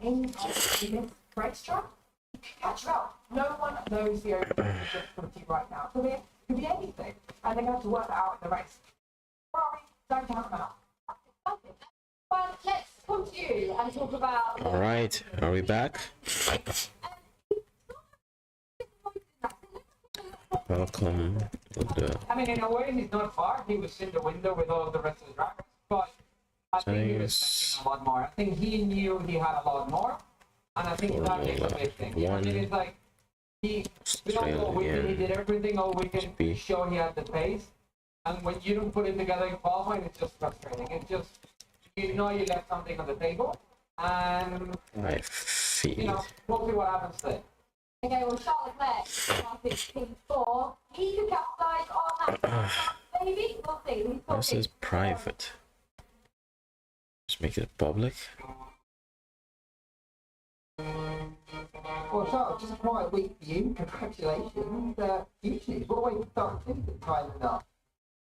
in this racetrack, you can catch her out. No one knows the open difficulty right now. It could be anything, and they have to work that out in the race. Ferrari, don't count them out. Well, let's come to you and talk about. All right, are we back? Welcome to the. I mean, in a way, he's not far. He was in the window with all the rest of the drivers, but I think he was expecting a lot more. I think he knew he had a lot more, and I think that is a big thing. I mean, it's like we don't know weekend. He did everything all weekend to show he had the pace, and when you don't put it together in qualifying, it's just frustrating. It's just you know you left something on the table, and you know we'll see what happens then. Okay, well, Charles Leclerc started P4. He could capitalize on that. Maybe we'll see. This is private. Just make it public. Well, Charles, just a quiet week for you. Congratulations. Huge news. What a way to start the season, timing up.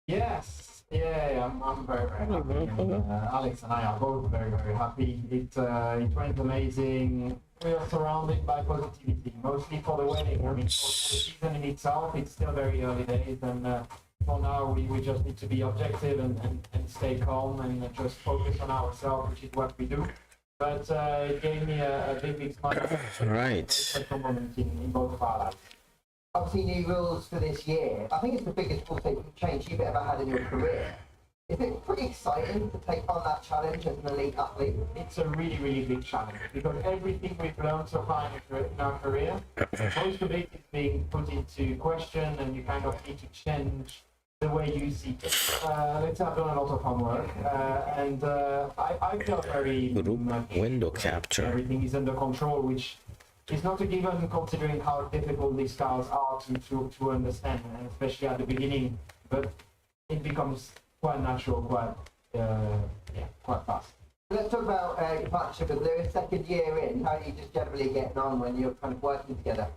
Yes, yeah, I'm very, very happy. Alex and I are both very, very happy. It went amazing. We are surrounded by positivity, mostly for the wedding. I mean, for the season in itself, it's still very early days, and for now, we just need to be objective and stay calm and just focus on ourselves, which is what we do. But it gave me a big smile. Right. Special moment in both of our lives. Obviously, new rules for this year. I think it's the biggest rule change you've ever had in your career. Is it pretty exciting to take on that challenge as an elite athlete? It's a really, really big challenge because everything we've learned so far in our career, most of it is being put into question, and you kind of need to change the way you see it. Let's have done a lot of homework, and I feel very much window capture. Everything is under control, which is not a given considering how difficult these cars are to understand, and especially at the beginning. But it becomes quite natural, quite fast. Let's talk about your partnership with Lewis. Second year in, how are you just generally getting on when you're kind of working together?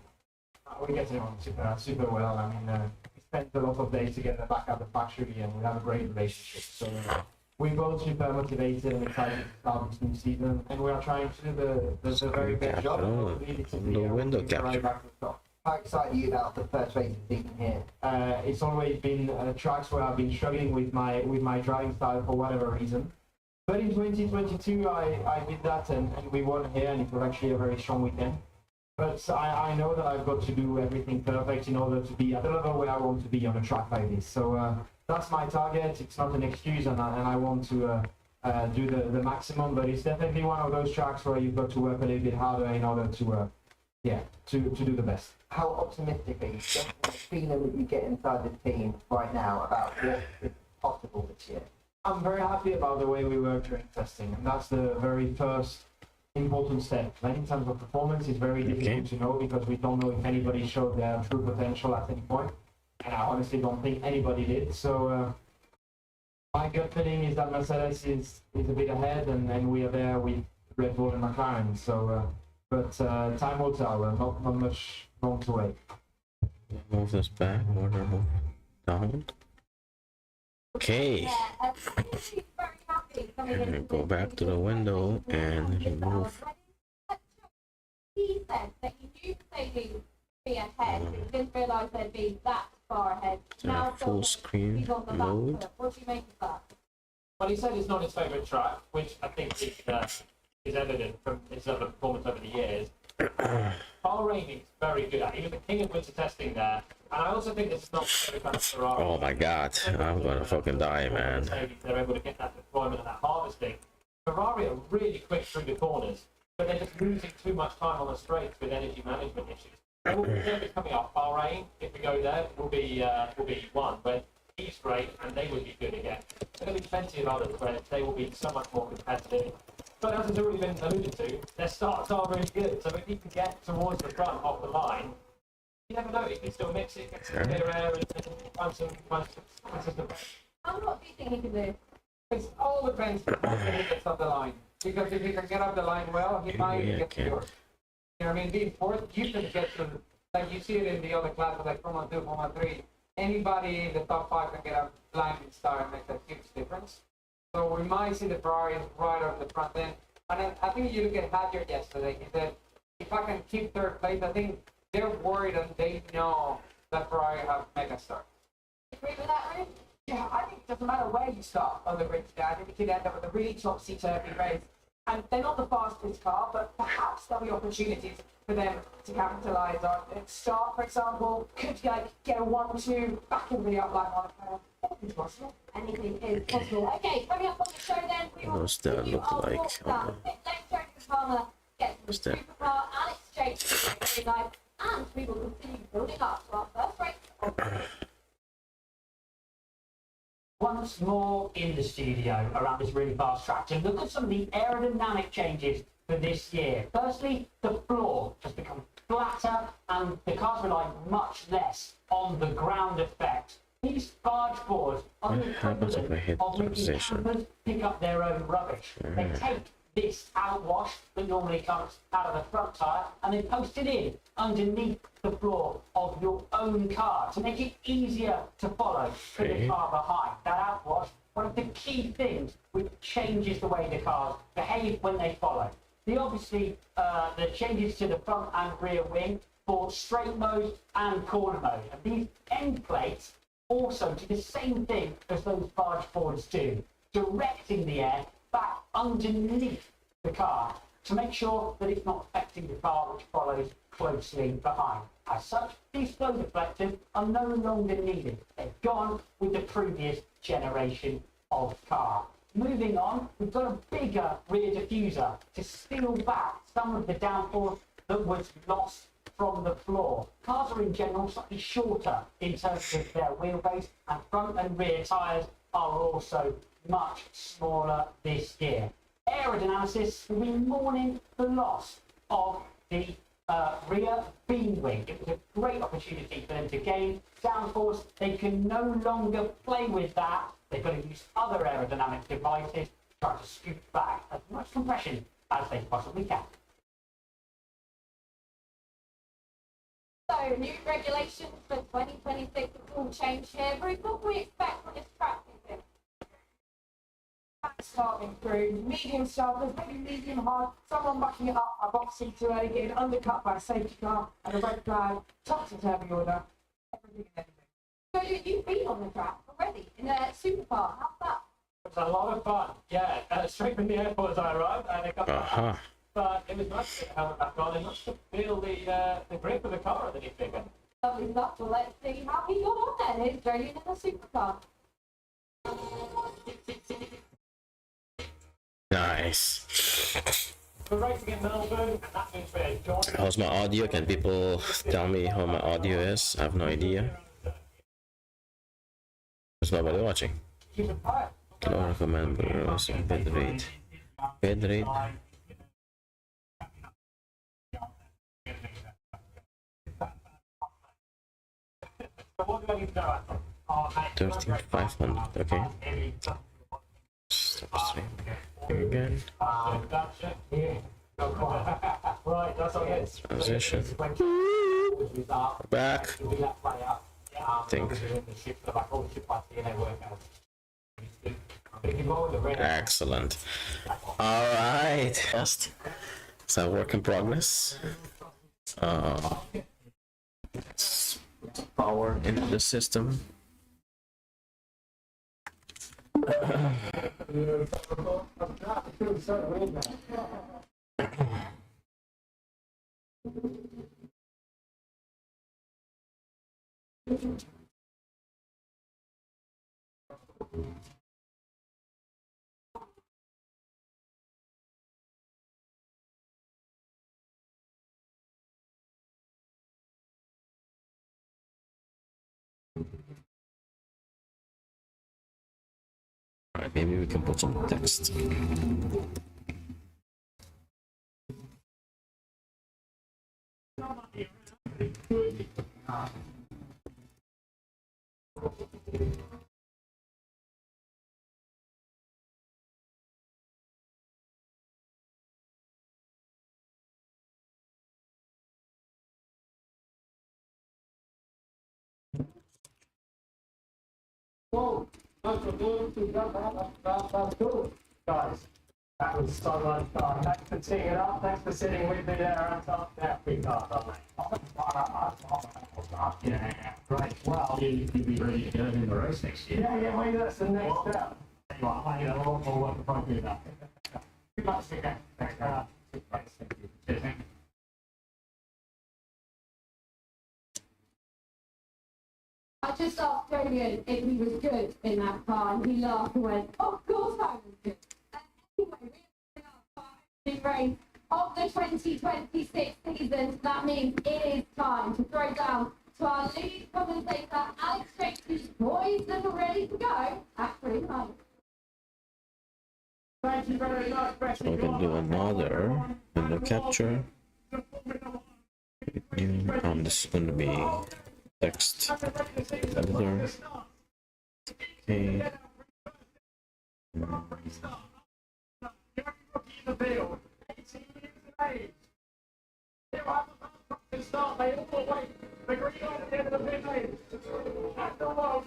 We're getting on super well. I mean, we spent a lot of days together back at the factory, and we have a great relationship. So we're both super motivated and excited to start this new season, and we are trying to do the very best job. The window capture. How excited are you about the first race of the season here? It's always been tracks where I've been struggling with my driving style for whatever reason. But in 2022, I did that, and we won here, and it was actually a very strong weekend. But I know that I've got to do everything perfect in order to be at the level where I want to be on a track like this. So that's my target. It's not an excuse, and I want to do the maximum. But it's definitely one of those tracks where you've got to work a little bit harder in order to do the best. How optimistic are you? Just the feeling that you get inside the team right now about what is possible this year? I'm very happy about the way we work during testing, and that's the very first important step. Then in terms of performance, it's very difficult to know because we don't know if anybody showed their true potential at any point, and I honestly don't think anybody did. So my gut feeling is that Mercedes is a bit ahead, and we are there with Red Bull and McLaren. So, but time will tell. Not much long to wait. Move this back, order move down. Okay. And go back to the window and remove. He said that he knew Mercedes would be ahead, but he didn't realise they'd be that far ahead. Now Full screen he's on the mode. back. What do you make of that? Well, he said it's not his favourite track, which I think is evident from his other performance over the years. Bahrain is very good at. He was the king of winter testing there, and I also think this is not the kind of Ferrari. Oh my god, I'm gonna fucking die, man. They're able to get that deployment and that harvesting. Ferrari are really quick through the corners, but they're just losing too much time on the straights with energy management issues. There will be service coming off Bahrain. If we go there, will be one, but he's great, and they will be good again. There will be plenty of others where they will be so much more competitive. But as has already been alluded to, their starts are really good. So if he can get towards the front of the line, you never know. He can still mix it, get some clear air, and find some consistent. And what do you think he can do? It all depends on when he gets up the line. Because if he can get up the line well, he might get to yours. You know what I mean? Being fourth, you can get to, like you see it in the other classes, like Formula 2, Formula 3. Anybody in the top 5 can get up line and start and make a huge difference. So we might see the Ferraris right off the front end. And I think you look at Hadger yesterday, he said, if I can keep third place, I think they're worried and they know that Ferrari have Megastar. Agree with that, Ruth? Yeah, I think it doesn't matter where you start on the grid today. I think we could end up with a really topsy-turvy race. And they're not the fastest car, but perhaps there'll be opportunities for them to capitalise on. Start, for example, could get a 1-2 back into the upline on anything is possible. Anything is possible. Okay, coming up on the show then, we will Those that continue look our like, walk down pit lane, showing the farmer get the What's that? supercar and exchange live, and we will continue building up to our first race. Once more in the studio around this really fast track to look at some of the aerodynamic changes for this year. Firstly, the floor has become flatter and the cars rely much less on the ground effect. These barge boards are the What happens if I equivalent hit of the making position? campers pick up their own rubbish. They take this outwash that normally comes out of the front tyre and they post it in underneath the floor of your own car to make it easier to follow for the Okay. car behind. That outwash, one of the key things which changes the way the cars behave when they follow. The changes to the front and rear wing for straight mode and corner mode. And these end plates also do the same thing as those barge boards do, directing the air back underneath the car to make sure that it's not affecting the car which follows closely behind. As such, these flow deflectors are no longer needed. They're gone with the previous generation of car. Moving on, we've got a bigger rear diffuser to steal back some of the downforce that was lost from the floor. Cars are in general slightly shorter in terms of their wheelbase, and front and rear tyres are also much smaller this year. Aerodynamicists will be mourning the loss of the rear beam wing. It was a great opportunity for them to gain downforce. They can no longer play with that. They've got to use other aerodynamic devices to try to scoop back as much compression as they possibly can. So, new regulations for 2026 have all changed here. Ruth, what can we expect from this track season? Starting through medium starters, maybe medium hard, someone backing it up, a box seat too early, getting undercut by a safety car and a red flag, topsy-turvy order, everything and anything. So, you've been on the track already in a supercar. How's that? It was a lot of fun. Yeah, straight from the airport as I arrived, and it got but it was nice to get the helmet back on and not to feel the grip of the car underneath me again. Lovely stuff. So, let's see how he got on then. He's journey in a supercar. Nice. We're racing in Melbourne, and that means we're joining. How's my audio? Can people tell me how my audio is? I have no idea. Is nobody watching? Can I recommend bed rate? Bed rate? So what do I need to go at? 13,500. Okay. Stop stream. Again. Right, that's all it is. Transition. Back. Think. Excellent. All right. Just. It's a work in progress. Power into the system. Alright, maybe we can put some text. Whoa, that's cool. Guys, That was so much fun. Thanks for teeing it up. Thanks for sitting with me there on top. There we go. Yeah, right. Well, you'd be ready to go in the race next year. Yeah, maybe that's the next step. You are, I need a lot more work before I do that. Good luck, again. Thank you. Cheers, thank you. I just asked Julian if he was good in that car, and he laughed and went, "Of course I was good." Anyway, we are in race of the 2026 season. That means it is time to throw down to our lead commentator, Alex Tracy's boys that are ready to go at 3 months. Thank you very much, Becky. So we can do another window capture. This is going to be text editor. Okay.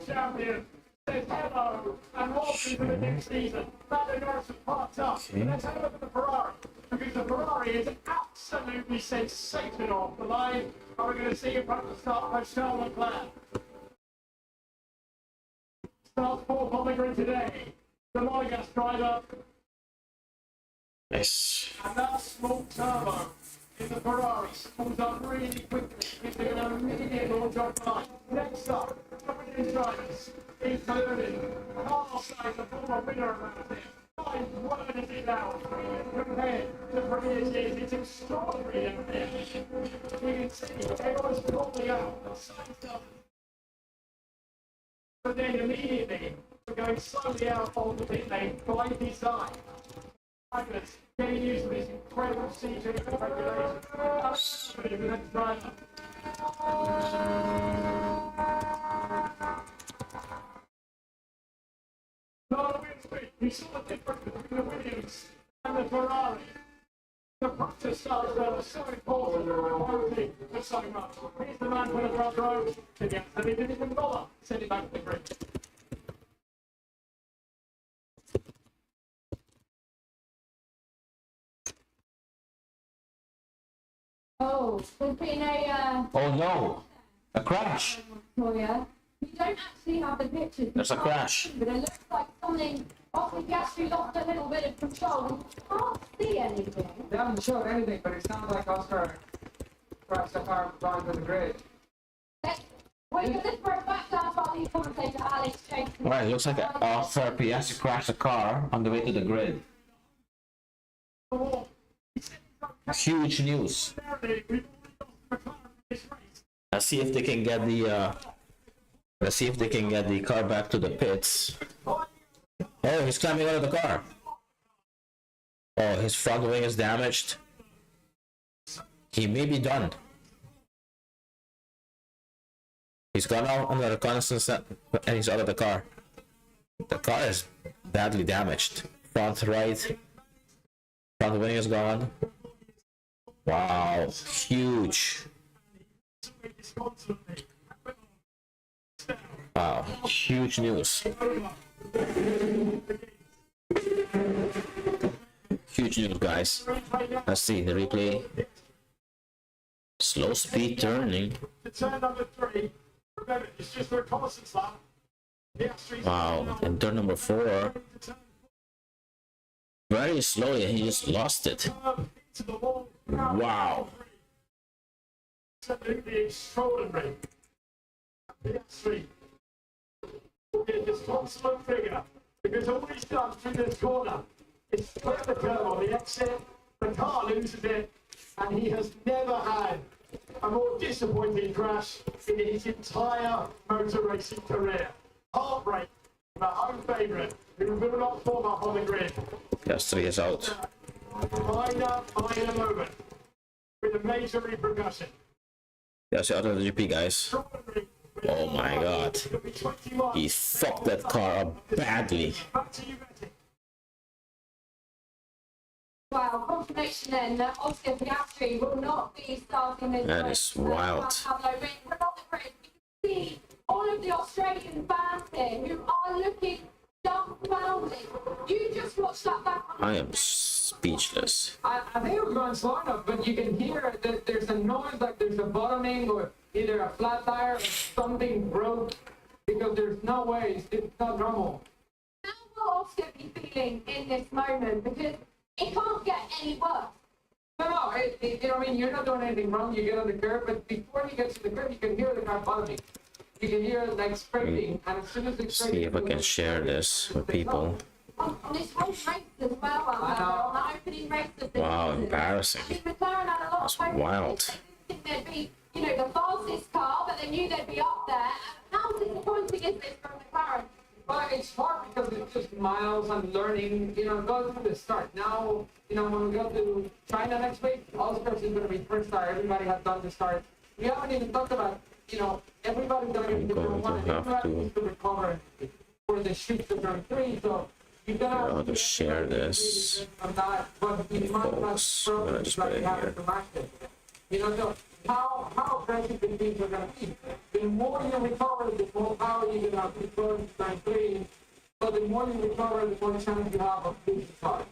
Champion says hello and welcome to the next season. Lando Norris has parked up. Let's have a look at the Ferrari, because the Ferrari is absolutely sensational. The line, and we're going to see in front of the start by Charles Leclerc. Starts fourth on the grid today. The Monegasque driver. Nice. And that small turbo in the Ferrari spawns up really quickly. It's going to immediate launch off the line. Next up, Japanese drivers, including Carl Sainz, the former winner of this. 5 words in now. Compared to previous years, it's extraordinary down there. You can see everyone's calling out. Sainz doesn't. But then immediately, we're going slowly out on the pit lane by design. Drivers getting used to this incredible CG regulation. Absolutely, the next driver. No, you saw the difference between the Williams and the Ferrari. The practice starts there was so important for so much. Here's the man for the front row. Again, and he didn't even bother. Send it back to the grid. Oh, there's been a Oh no! A crash! Toya. You don't actually have the pictures. There's a crash. But it looks like something obviously actually lost a little bit of control. You can't see anything. They haven't showed anything, but it sounds like Oscar crashed the car down to the grid. We're going to throw back down to our lead commentator, Alex Tracy. Right, it looks like Arthur Piastri crashed a car on the way to the grid. Huge news. Let's see if they can get the car back to the pits. Oh, he's climbing out of the car. Oh, his front wing is damaged. He may be done. He's gone out on the reconnaissance and he's out of the car. The car is badly damaged. Front right. Front wing is gone. Wow, huge. Wow, huge news. Huge news, guys. Let's see the replay. Slow speed turning. Turn number 3. Remember, it's just a reconnaissance lap. Wow, and turn number 4. Very slowly, and he just lost it. Wow. Absolutely extraordinary. Piastri is this consummate figure, because all he's done through this corner is flip the curve on the exit, the car loses it, and he has never had a more disappointing crash in his entire motor racing career. Heartbreak from our home favourite, who will not form up on the grid. Piastri is out. Minor moment with a major repercussion. Piastri out of the GP, guys. Oh my god. He fucked that car up badly. Back to you, Betty. Wow, confirmation then that Oscar Piastri will not be starting this That race. is wild. You can see all of the Australian fans here who are looking dumbfounded. You just watch that back on I am speechless. I think it was going slow enough, but you can hear that there's a noise like there's a bottoming or either a flat tire or something broke because there's no way, it's not normal. How will Oscar be feeling in this moment? Because it can't get any worse. No, you know what I mean? You're not doing anything wrong, you get on the curb, but before you get to the curb, you can hear the car bottoming. You can hear it like scraping, and as soon as it's See if I can share this with people. On this whole race as well, on the opening race of the Wow, season. embarrassing. I mean, McLaren had a lot That's of focus. wild. They didn't think they'd be, you know, the fastest car, but they knew they'd be up there. How disappointing is this from McLaren? But it's hard because it's just miles and learning, you know, go through the start. Now, you know, when we go to China next week, Oscars is going to be first start. Everybody has done the start. We haven't even talked about, you know, everybody's going to get to I'm turn one, going and to have everybody to needs to recover for the shoot to turn three. So you're going figure out how to share this. on that, but you might not Focus. I'm gonna just put it have here. to match it. You know, so how aggressive the teams are going to be. The more you recover, the more power you're going to have to turn three. So the more you recover, the more chance you have of being sorry.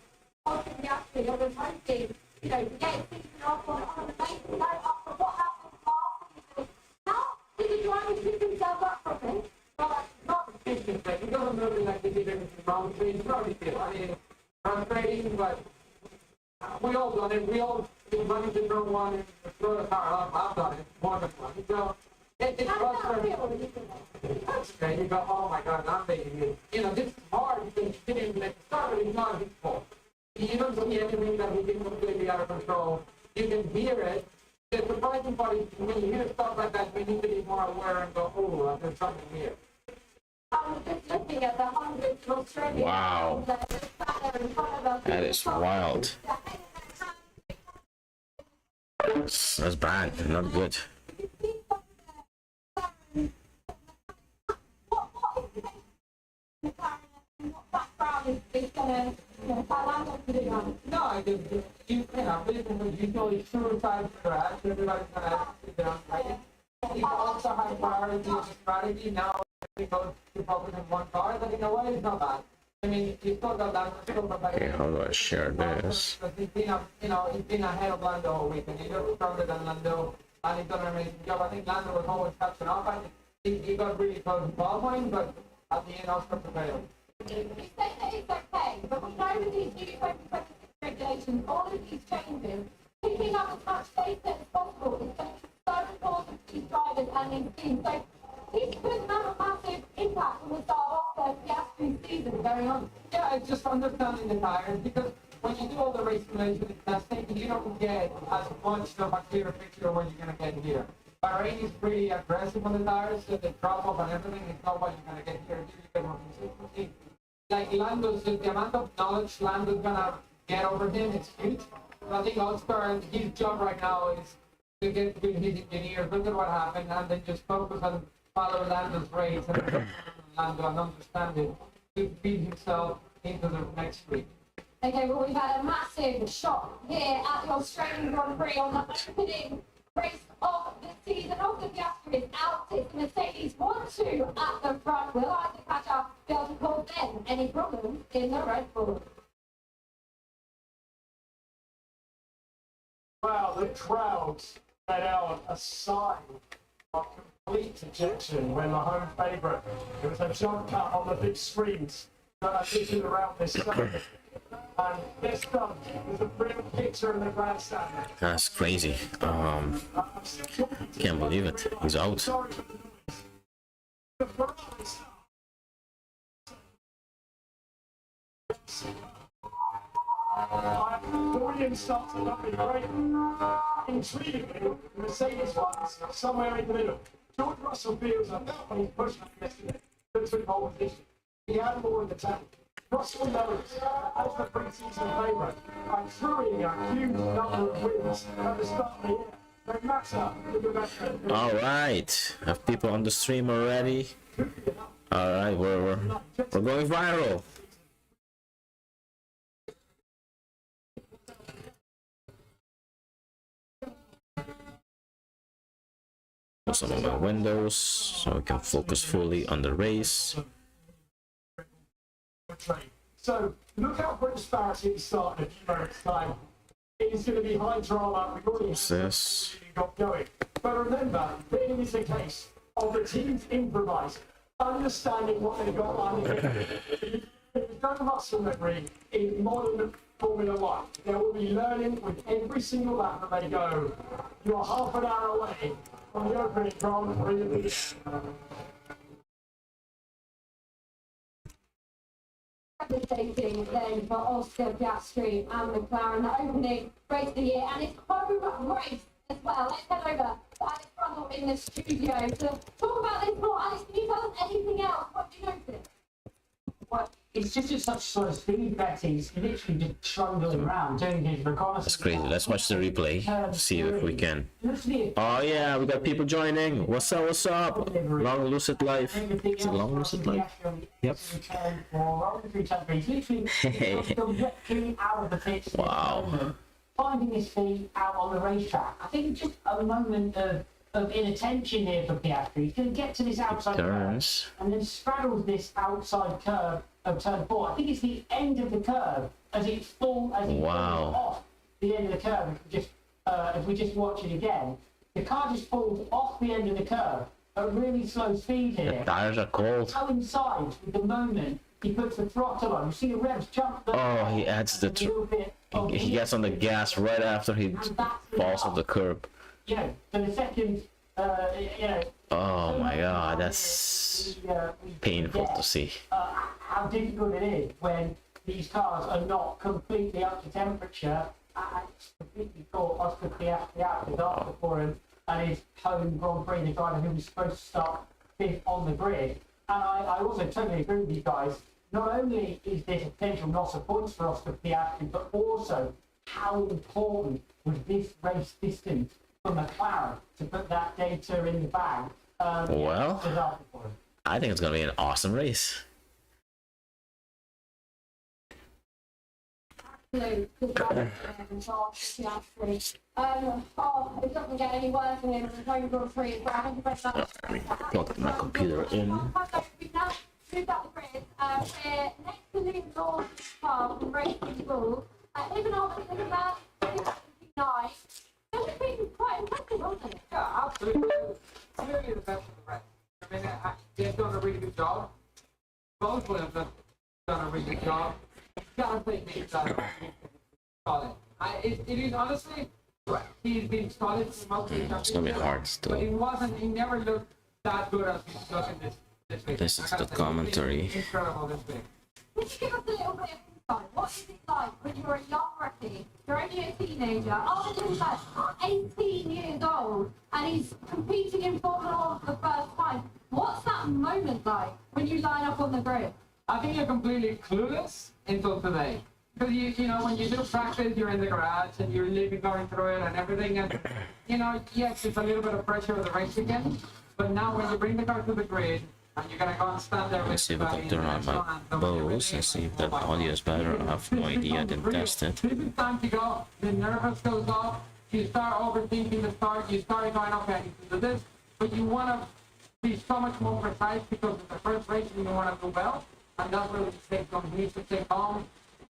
Ultimately, actually, I was hoping, you know, to get a season off on the base, go up for what happened last season. How did the drivers pick themselves up from it? But not the business thing. It doesn't look like they did everything wrong. It's probably did. I mean, frustrating, but we all done it. We all been running the wrong one and throw the car up. I've done it more than once. So it's How does that frustrating. feel when you do that? That's great. You go, oh my God, I'm making it. You know, this is hard because you didn't even make the start, but it's not his fault. You don't see anything that he did completely out of control. You can hear it. The surprising part is when you hear stuff like that, we need to be more aware and go, oh, there's something here. I was just looking at the hundreds of Australian Wow. that are sat there in front of us. That is wild. That's bad. Not good. What background is gonna, you know, Thailand to do on? No, I just, you know, usually suicide crash, everybody's gonna sit down, right? It's also high priority of strategy. Now, it goes to focus on one car, but in a way, it's not bad. I mean, you still got that, still got that. Okay, how do I share this? But he's been, you know, he's been ahead of Lando all week, and he just stronger than Lando, and he's done an amazing job. I think Lando was always catching up, and he got really close to qualifying, but at the end, Oscar prevailed. You say that it's okay, but we know with these new 2026 regulations, all of these changes, picking up as much data as possible is going to be so important to these drivers and these teams. So this could have a massive impact on the start of the Piastri season going on. Yeah, it's just understanding the tires, because when you do all the race simulation and testing, you don't get as much of a clear picture of what you're going to get here. Bahrain is pretty aggressive on the tires, so the drop off and everything is not what you're going to get here. You get more consistency. Like Lando's, the amount of knowledge Lando's going to get over him is huge. I think Oscar, his job right now is to get with his engineers, look at what happened, and then just focus on follow Lando's race and Lando and understand it to feed himself into the next week. Okay, well, we've had a massive shot here at the Australian Grand Prix on the opening race of the season of the Piastri. Is out. It's Mercedes 1-2 at the front. Will Isaac Pacha be able to cause them any problems in the Red Bull? Wow, the crowds let out a sign of complete dejection when the home favourite, it was a jump cut on the big screens that are sitting around this circuit. And this done was a real picture in the grandstand. That's crazy. Can't believe it. He's out. Sorry for the noise. The Ferraris. Williams started looking great. Intriguingly, Mercedes was somewhere in the middle. George Russell feels that when he's pushing up yesterday, took pole position. He had more in the tank. Russell knows that as the pre-season favourite, accruing a huge number of wins at the start of the year, they matter to the veteran. All right. Have people on the stream already? All right, we're going viral. Close some of my windows so we can focus fully on the race. train. So look out for a disparity at the start in a few moments' time. It is going to be high drama. We've already got going. But remember, it is a case of the teams improvising, understanding what they've got on. We've done muscle memory in modern Formula One. They will be learning with every single lap that they go. You're half an hour away from the opening Grand Prix of the year. Devastating then for Oscar Piastri and McLaren, the opening race of the year, and it's home race as well. Let's head over to Alex Brundle in the studio to talk about this more. Alex, can you tell us anything else? What do you notice? Well, it's just at such sort of speed that he's literally just trundling around doing his reconnaissance. That's crazy. Let's watch the replay. See if we can. Oh yeah, we got people joining. What's up? What's up? Long Lucid Life. Is it Long Lucid Life? Yep. Wow. Finding his feet out on the racetrack. I think it's just a moment of inattention here for Piastri. He's going to get to this outside curve and then straddles this outside curve of turn 4. I think it's the end of the curve as it falls off the end of the curve. If we just watch it again, the car just falls off the end of the curve at really slow speed here. The tires are cold. Coincides with the moment he puts the throttle on. You see the revs jump. Oh, he adds the. He gets on the gas right after he falls off the curb. You know, for the second, oh my god, that's painful to see. How difficult it is when these cars are not completely up to temperature. I completely thought Oscar Piastri out disaster for him and his home Grand Prix, the driver who was supposed to start fifth on the grid. And I also totally agree with you guys. Not only is this a potential loss of points for Oscar Piastri, but also how important was this race distance for McLaren to put that data in the bag. Well, I think it's going to be an awesome race. It doesn't get any worse than the home Grand Prix as well. Plug my computer in. Moved up the grid. We're next to Luke Law's car from Racing Bulls. Even though it's about 59. It's been quite impressive, hasn't it? Yeah, absolutely. Clearly the best of the rest. I mean, they've done a really good job. Both of them have done a really good job. You gotta think he's solid. It is honestly, he's been solid for most of the It's gonna be hard still. But he never looked that good as he's looking this week. This is the commentary. Incredible this week. Can you give us a little bit of insight? What is it like when you're a young rookie, you're only a teenager, he's like 18 years old, and he's competing in Formula 1 for the first time? What's that moment like when you line up on the grid? I think you're completely clueless until today. Because you know, when you do practice, you're in the garage and you're living, going through it and everything, and you know, yes, it's a little bit of pressure of the race again. But now when you bring the car to the grid, and you're gonna go and stand there with Let's see if I can turn on my Bose and see if that audio is better. I have no idea, I didn't test it. This is time to go. The nervous goes off. You start overthinking the start. You start going, okay, I need to do this. But you want to be so much more precise because it's the first race and you want to do well. And that's where the mistake comes. You need to stay calm.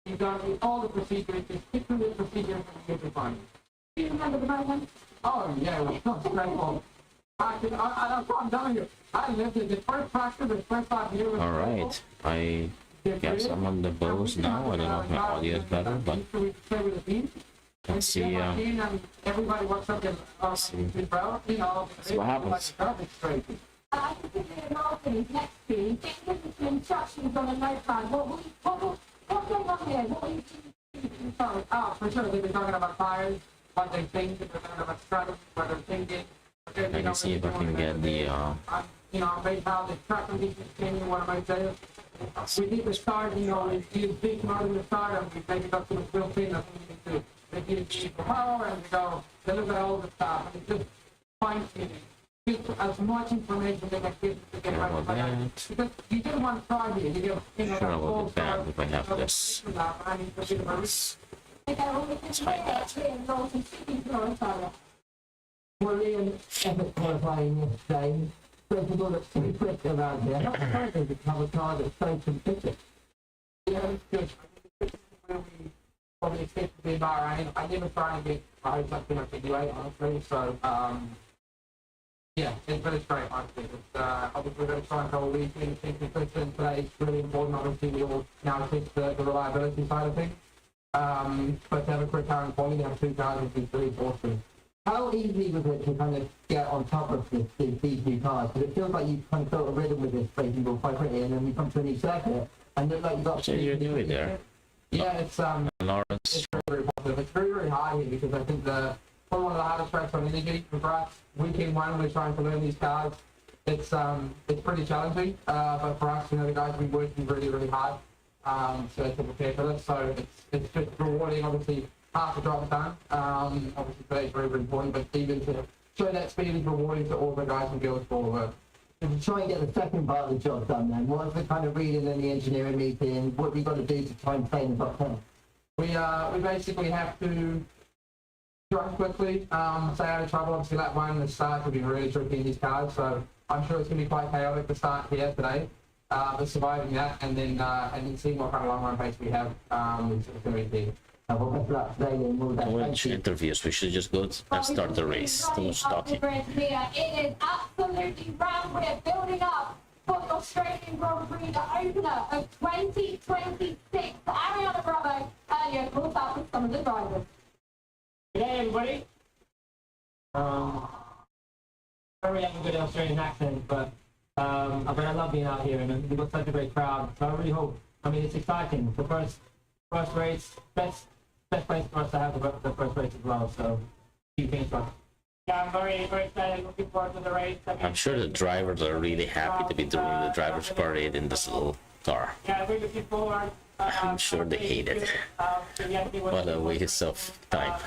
You've done all the procedures. Just stick to the procedures and you'll be fine. Do you remember the moment? Oh, yeah, it was so stressful. I'm telling you, I lived it. The first practice, the first 5 years. All right, I guess I'm on the Bose now. I don't know if my audio is better, but let's see. Everybody works up in see what happens. I can see Martin next to you, getting the instructions on a notepad. What's going on here? What are you doing? Oh, for sure. They've been talking about tires, what they think, they're talking about strategy, what they're thinking. I can see if I can get the you know, based how the track conditions change, what am I saying? We need to start, you know, use big mode in the start and we take it up to the full pin that's what we need to. They give the power and they go, they look at all the stuff and it's just fine tuning. Just as much information they can give to get right by. Because you just want to try here, you get, you know, sure a little bit bad if I have this. Let's find out. Brilliant epic qualifying yesterday. So people look pretty quick around here. Not surprising to have a car that's so competitive. Yeah, it's good. Where we probably expect to be in Bahrain. I never try and get my hopes up too much anyway, honestly. So, yeah, it's very straight, honestly. It's, obviously, we're going to try and go a week in consistent today. It's really important, obviously, we all now test the reliability side of things. But to have a quick car in quality, to have two cars is really awesome. How easy was it to kind of get on top of these new cars? Because it feels like you've kind of built a rhythm with this racing ball quite quickly, and then we come to a new circuit, and look like you've got... So you're doing there, Yeah, it's Lawrence. it's very positive. It's very, very hard here because I think probably one of the hardest tracks on energy for us. Weekend one, we're trying to learn these cars. It's pretty challenging, but for us, the guys have been working really, really hard to prepare for this. So it's just rewarding, obviously. Half the drive done. Obviously, today is very, very important, but even to show that speed is rewarding to all the guys and girls for all the work. To try and get the second part of the job done then, what's the kind of reading in the engineering meeting? What have we got to do to try and play in the top 10? We basically have to drive quickly, stay out of trouble. Obviously, lap one, the start will be really tricky in these cars, so I'm sure it's going to be quite chaotic to start here today. But surviving that and then seeing what kind of long run pace we have is going to be key. Well, best of luck today then. All the best. Thank Which you. interviews? We should just go and start the race. Too much talking. It is absolutely rammed. We're building up for the Australian Grand Prix, the opener of 2026. Ariana Bravo earlier caught up with some of the drivers. G'day everybody. I don't really have a good Australian accent, but I love being out here and we've got such a great crowd. So I really hope, it's exciting. The first race, best place for us to have the first race as well. So few things for us. Yeah, I'm very, very excited. Looking forward to the race. I'm sure the drivers are really happy to be doing the driver's parade in this little car. Yeah, we're looking forward. I'm sure they hate it. What a waste of time.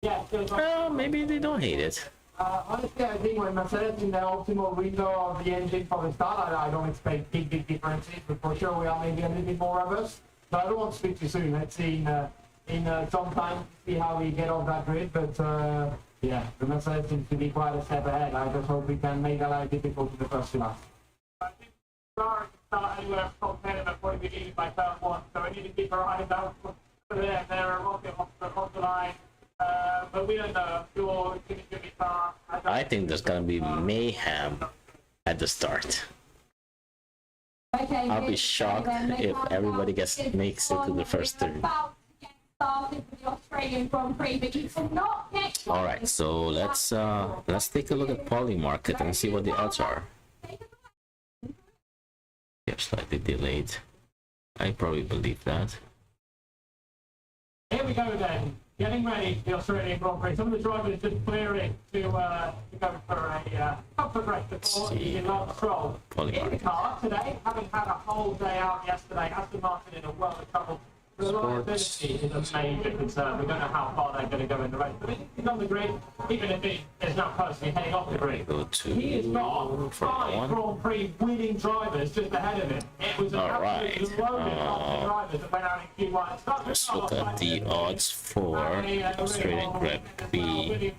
Well, maybe they don't hate it. Honestly, I think when Mercedes in the optimal window of the engine for the start, I don't expect big differences, but for sure we are maybe a little bit more nervous. But I don't want to speak too soon. Let's see in some time, see how we get off that grid. But yeah, the Mercedes seems to be quite a step ahead. I just hope we can make that life difficult to the first two laps. I think Ferrari can start anywhere from 10 before we lead by turn 1, so we need to keep our eyes out for them. They're a rocket off the line. But we don't know. Sure, it's going to be far. I think there's gonna be mayhem at the start. Okay, I'll be shocked if everybody makes it to the first 30. All right, so let's take a look at Poly Market and see what the odds are. Yeah, slightly delayed. I probably believe that. Here we go then. Getting ready, the Australian Grand Prix. Some of the drivers just clearing to go for a comfort break before the last stroll. In the car today, having had a whole day out yesterday, Aston Martin in a world of trouble. Reliability is a major concern. We don't know how far they're going to go in the race. But he's on the grid, even if he is now personally heading off the grid. He has got 5 Grand Prix winning drivers just ahead of him. It was an absolutely loaded of drivers that went out in Q1. Let's look at the odds for Australian Grand Prix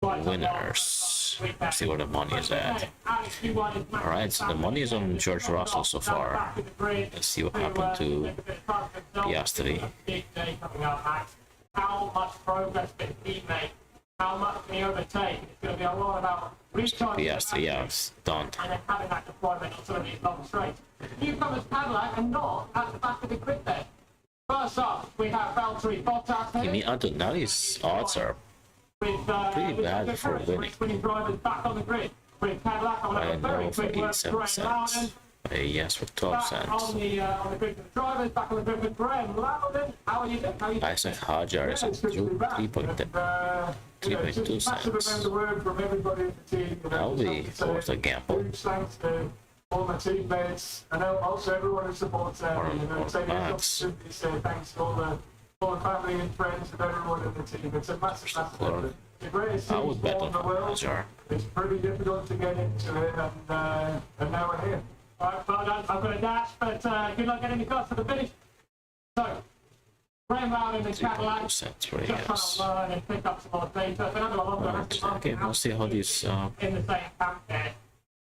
winners. Let's see where the money is at. Alright, so the money is on George Russell so far. Let's see what happened to Piastri. How much progress did he make? How much can he overtake? It's going to be a lot about recharging. Piastri, yeah, it's done. And then having that deployment on some of these long straights. Newcomers Cadillac and not at the back of the grid there. First up, we have Valtteri Bottas here. Now his odds are pretty bad for winning. Drivers back on the grid. With Cadillac on I a very know for quick work, 87 Graham cents. Loudon. Yes, for 12 Back cents. on the grid for the drivers, back on the grid with Graham Loudon. How are you doing? How are you doing? Isaac Hajar is at 3.2 cents. That'll be worth a gamble. Huge thanks to all my teammates and also everyone who supports me. Thanks to all the family and friends and everyone in the team. It's a massive effort. The greatest I team would bet sport in the on world. Hajar. It's pretty difficult to get into it, and now we're here. All right, well done. I've got a dash, but good luck getting the cars to the finish. So, Graham Loudon and Cadillac just trying to learn and pick up some more data. It's another longer Okay, we'll see how these in the same camp there.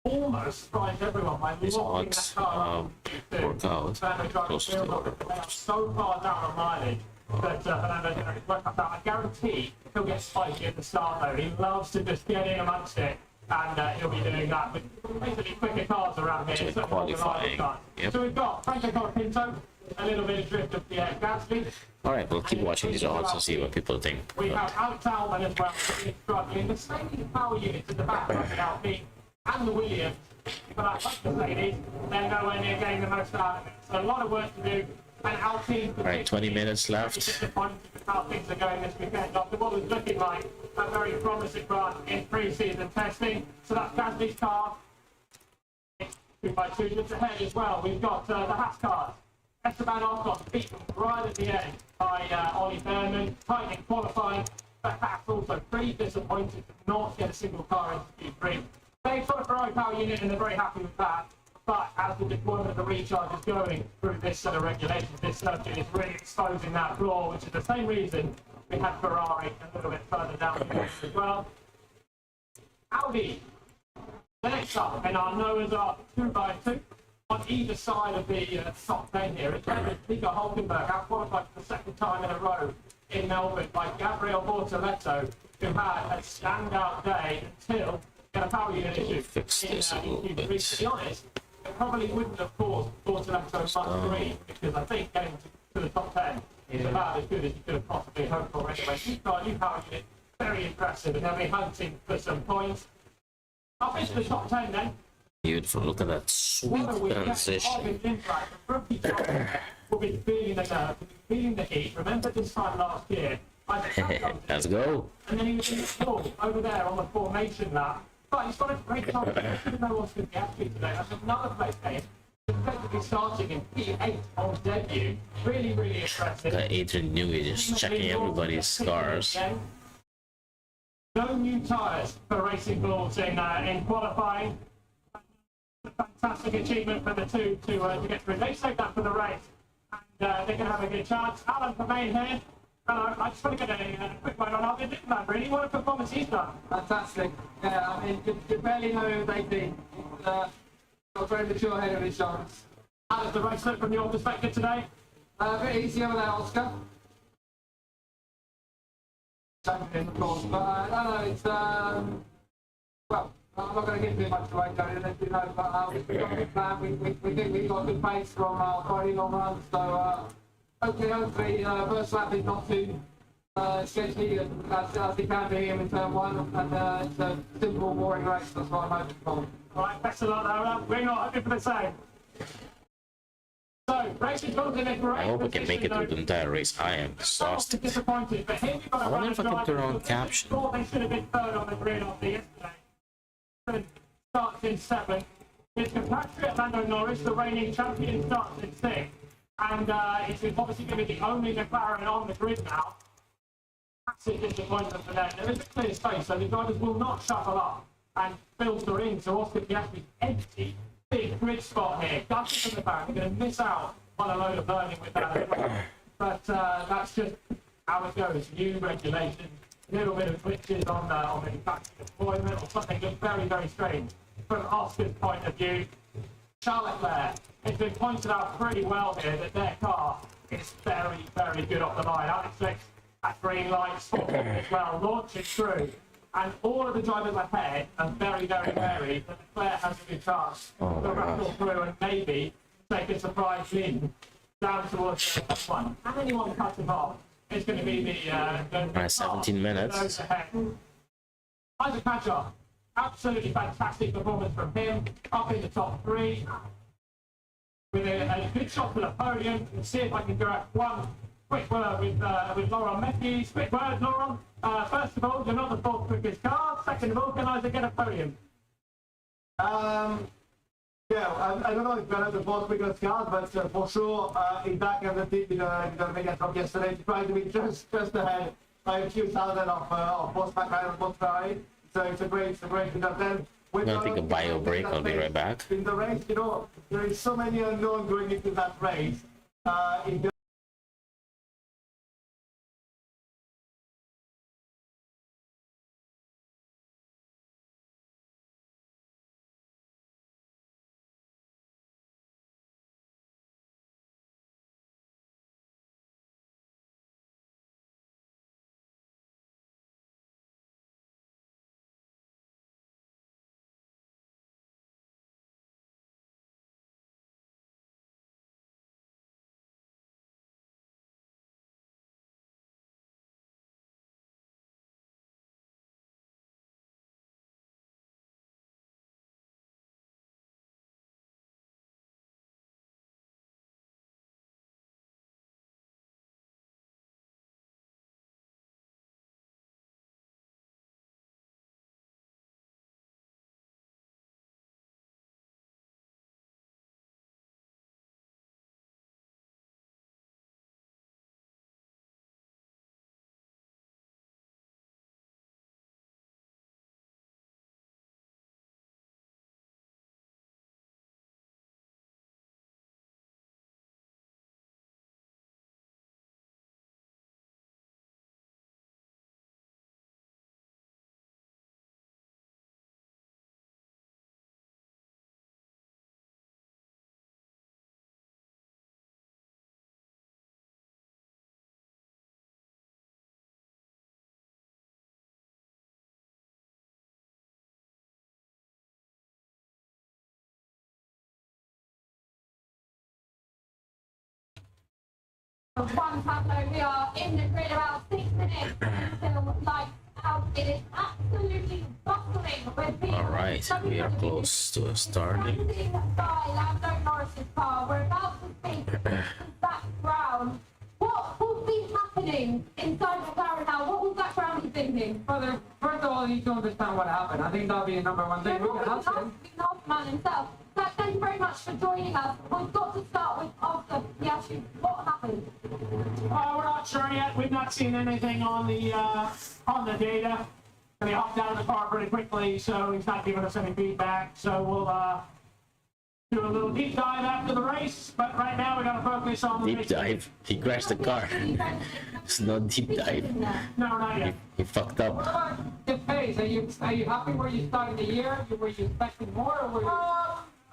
All almost surprised everyone by These locking odds that car up to work out Fernando driving close to the field, order. but they are so far down on mileage that Fernando's going to work up that. I guarantee he'll get spiky at the start though. He loves to just get in amongst it, and he'll be doing that with basically quicker cars around here. So certainly qualifying, cars. yep. So we've got Franco Colapinto, a little bit of drift of Pierre Gasly. Alright, we'll keep watching these odds and see what people think. We have Alex Albon as well, struggling. The same power units at the back of the Alpine and the Williams. But I'd like to say this, they're nowhere near getting the most out of it. So a lot of work to do. And Alpine, Alright, 20 minutes left. disappointed with how things are going this weekend. After what was looking like a very promising run in pre-season testing. So that's Gasly's car. 2x2 just ahead as well. We've got the Haas cars. Esteban Ocon beaten right at the end by Ollie Behrman, tightening qualifying, but Haas also pretty disappointed to not get a single car into Q3. They've got a Ferrari power unit and they're very happy with that, but as the deployment of the recharge is going through this set of regulations, this circuit is really exposing that flaw, which is the same reason we had Ferrari a little bit further down the list as well. Audi, the next up in our Noah's Ark 2x2. On either side of the top 10 here, it's Nico Hulkenberg out qualified for the second time in a row in Melbourne by Gabriel Bortoleto, who had a standout day until he had a power unit issue. Fix this a little Q3. bit. To be honest, it probably wouldn't have caused Bortoleto much grief, because I think getting to the top 10 is about as good as you could have possibly hoped for anyway. He's got a new power unit, very impressive, and they'll be hunting for some points. Up into the top 10 then. Beautiful, look at that sweet transition. Will be feeling the heat. Remember this time last year, Let's go. and then he was in the stall over there on the formation lap. But he's got a great time. I should know what's going to be happening today. That's another place game. Effectively starting in P8 on debut. Really, really impressive. Got Adrian Newey just checking everybody's cars. No new tyres for Racing Bulls in qualifying. Fantastic achievement for the two to get through. They saved that for the race, and they're going to have a good chance. Alan Permain here. Hello, I just want to get a quick one on Alvin Dickman. Really, what a performance he's done. Fantastic. Yeah, I mean, you barely know who they've been. Got a very mature head of insurance. How does the race look from your perspective today? A bit easier without Oscar. Champion, of course, but no, it's well. I'm not going to give too much away, Johnny, let you know, but we've got a good plan. We think we've got good pace from our Friday long run, so hopefully, first lap is not too sketchy as he can be in turn one, and it's a simple, boring race. That's what I'm hoping for. Right, best of luck, Alan. We're not hoping for the same. So, Racing Bulls in a great I hope I can make it through the entire race. I am exhausted. Disappointed, but here we've got a I wonder if I can runner turn on driver. caption. Thought they should have been third on the grid after yesterday. Starts in 7th. His compatriot Lando Norris, the reigning champion, starts in 6th. And it's obviously going to be the only McLaren on the grid now. Massive disappointment for them. There is a clear space, so the drivers will not shuffle up and filter in. So Oscar Piastri's empty, big grid spot here. Gutted from the back. They're going to miss out on a load of learning with that as well. But that's just how it goes. New regulations. Little bit of glitches on the factory deployment, or something that's very, very strange from Oscar's point of view. Charles Leclerc, it's been pointed out pretty well here that their car is very, very good off the line. Alex Lex at green light, spot as well, launching through. And all of the drivers ahead are very, very wary that Leclerc has a good chance to rattle through and maybe take a surprise lead down towards the top one. And anyone cut him off. It's going to be the 17 minutes. Isaac Padger, absolutely fantastic performance from him, up in the top 3 with a good shot for the podium. Let's see if I can grab one quick word with Laurent Matthews. Quick word, Laurent. First of all, you're not the fourth quickest car. Second of all, can Isaac get a podium? Yeah, I don't know if we're the both quickest cars, but for sure, in back of the team, the mega top yesterday, trying to be just ahead by a few thousand of both McLaren and both Ferrari. So it's a great result. Then I'm gonna take a bio break. I'll be right back. In the race, there is so many unknowns going into that race. In One Pablo, we are in the grid about 6 minutes until lights out. It is absolutely bustling with people. All right, we are close to starting. Standing by Lando Norris's car. We're about to speak to Zach Brown. What will be happening inside the car now? What will Zach Brown be thinking? Brother, first of all, you need to understand what happened. I think that'll be the number one thing. We can ask him. The man himself. Zach, thank you very much for joining us. We've got to start with Oscar. Yes, what happened? We're not sure yet. We've not seen anything on the data. And he hopped out of the car pretty quickly, so he's not giving us any feedback. So we'll do a little deep dive after the race. But right now we got to focus on the Deep dive. He crashed the car. It's not deep dive. No, not yet. He fucked up. What about the pace? Are you happy where you started the year? Were you expecting more, or were you?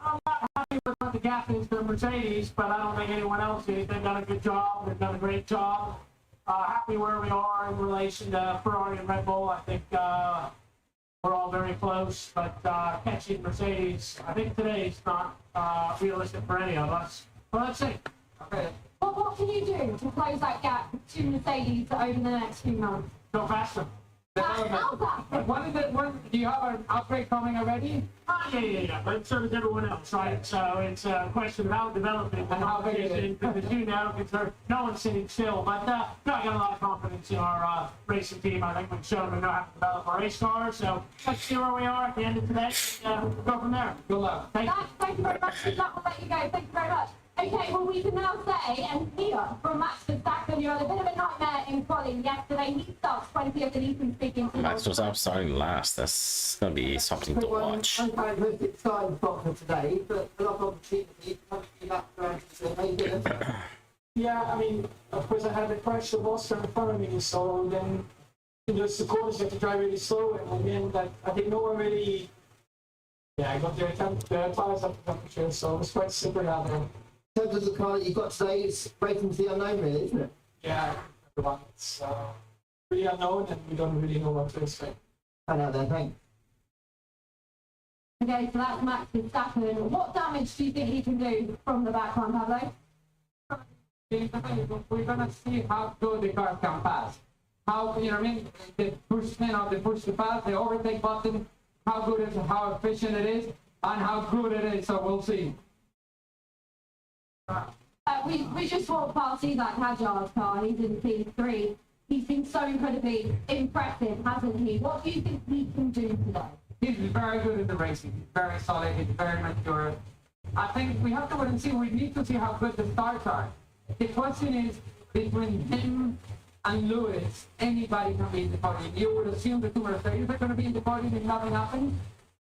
I'm not happy with what the gap is to Mercedes, but I don't think anyone else is. They've done a good job. They've done a great job. Happy where we are in relation to Ferrari and Red Bull. I think we're all very close, but catching Mercedes, I think today is not realistic for any of us. But let's see. Okay. Well, what can you do to close that gap to Mercedes over the next few months? Go faster. How's that? When is it? When do you have an upgrade coming already? Yeah. But so does everyone else, right? So it's a question of how developing the And how big is it? competition. Because you know, because no one's sitting still. But no, I got a lot of confidence in our racing team. I think we've shown we know how to develop a race car. So let's see where we are at the end of today. Go from there. Good luck. Thank you. Thank you very much. Good luck. We'll let you go. Thank you very much. Okay, well, we can now say and hear from Max Verstappen, you had a bit of a nightmare in qualifying yesterday. He starts 20th and he's been speaking to Max was up starting last. That's gonna be something to watch. I'm kind of most exciting spot for today, but a lot of opportunity to be back around to maybe. Yeah, I mean, of course I had the crash of Oscar in front of me, so then in those corners you have to drive really slow, and in the end, I think no one really, I got the tires up to temperature, so it was quite slippery out there. In terms of the car that you've got today, it's racing to the unknown, really, isn't it? Yeah, everyone, it's really unknown, and we don't really know what to expect. I know then, thanks. Okay, so that's Max Verstappen. What damage do you think he can do from the back one, Pablo? We're gonna see how good the car can pass. How, you know what I mean? They push the pass, the overtake button, how good it is, how efficient it is, and how good it is, so we'll see. We just walked past Isaac Hadjar's car. He's in P3. He's been so incredibly impressive, hasn't he? What do you think he can do today? He's very good in the racing. He's very solid. He's very mature. I think we have to wait and see. We need to see how good the starts are. The question is, between him and Lewis, anybody can be in the podium. You would assume the two Mercedes are going to be in the podium if nothing happens,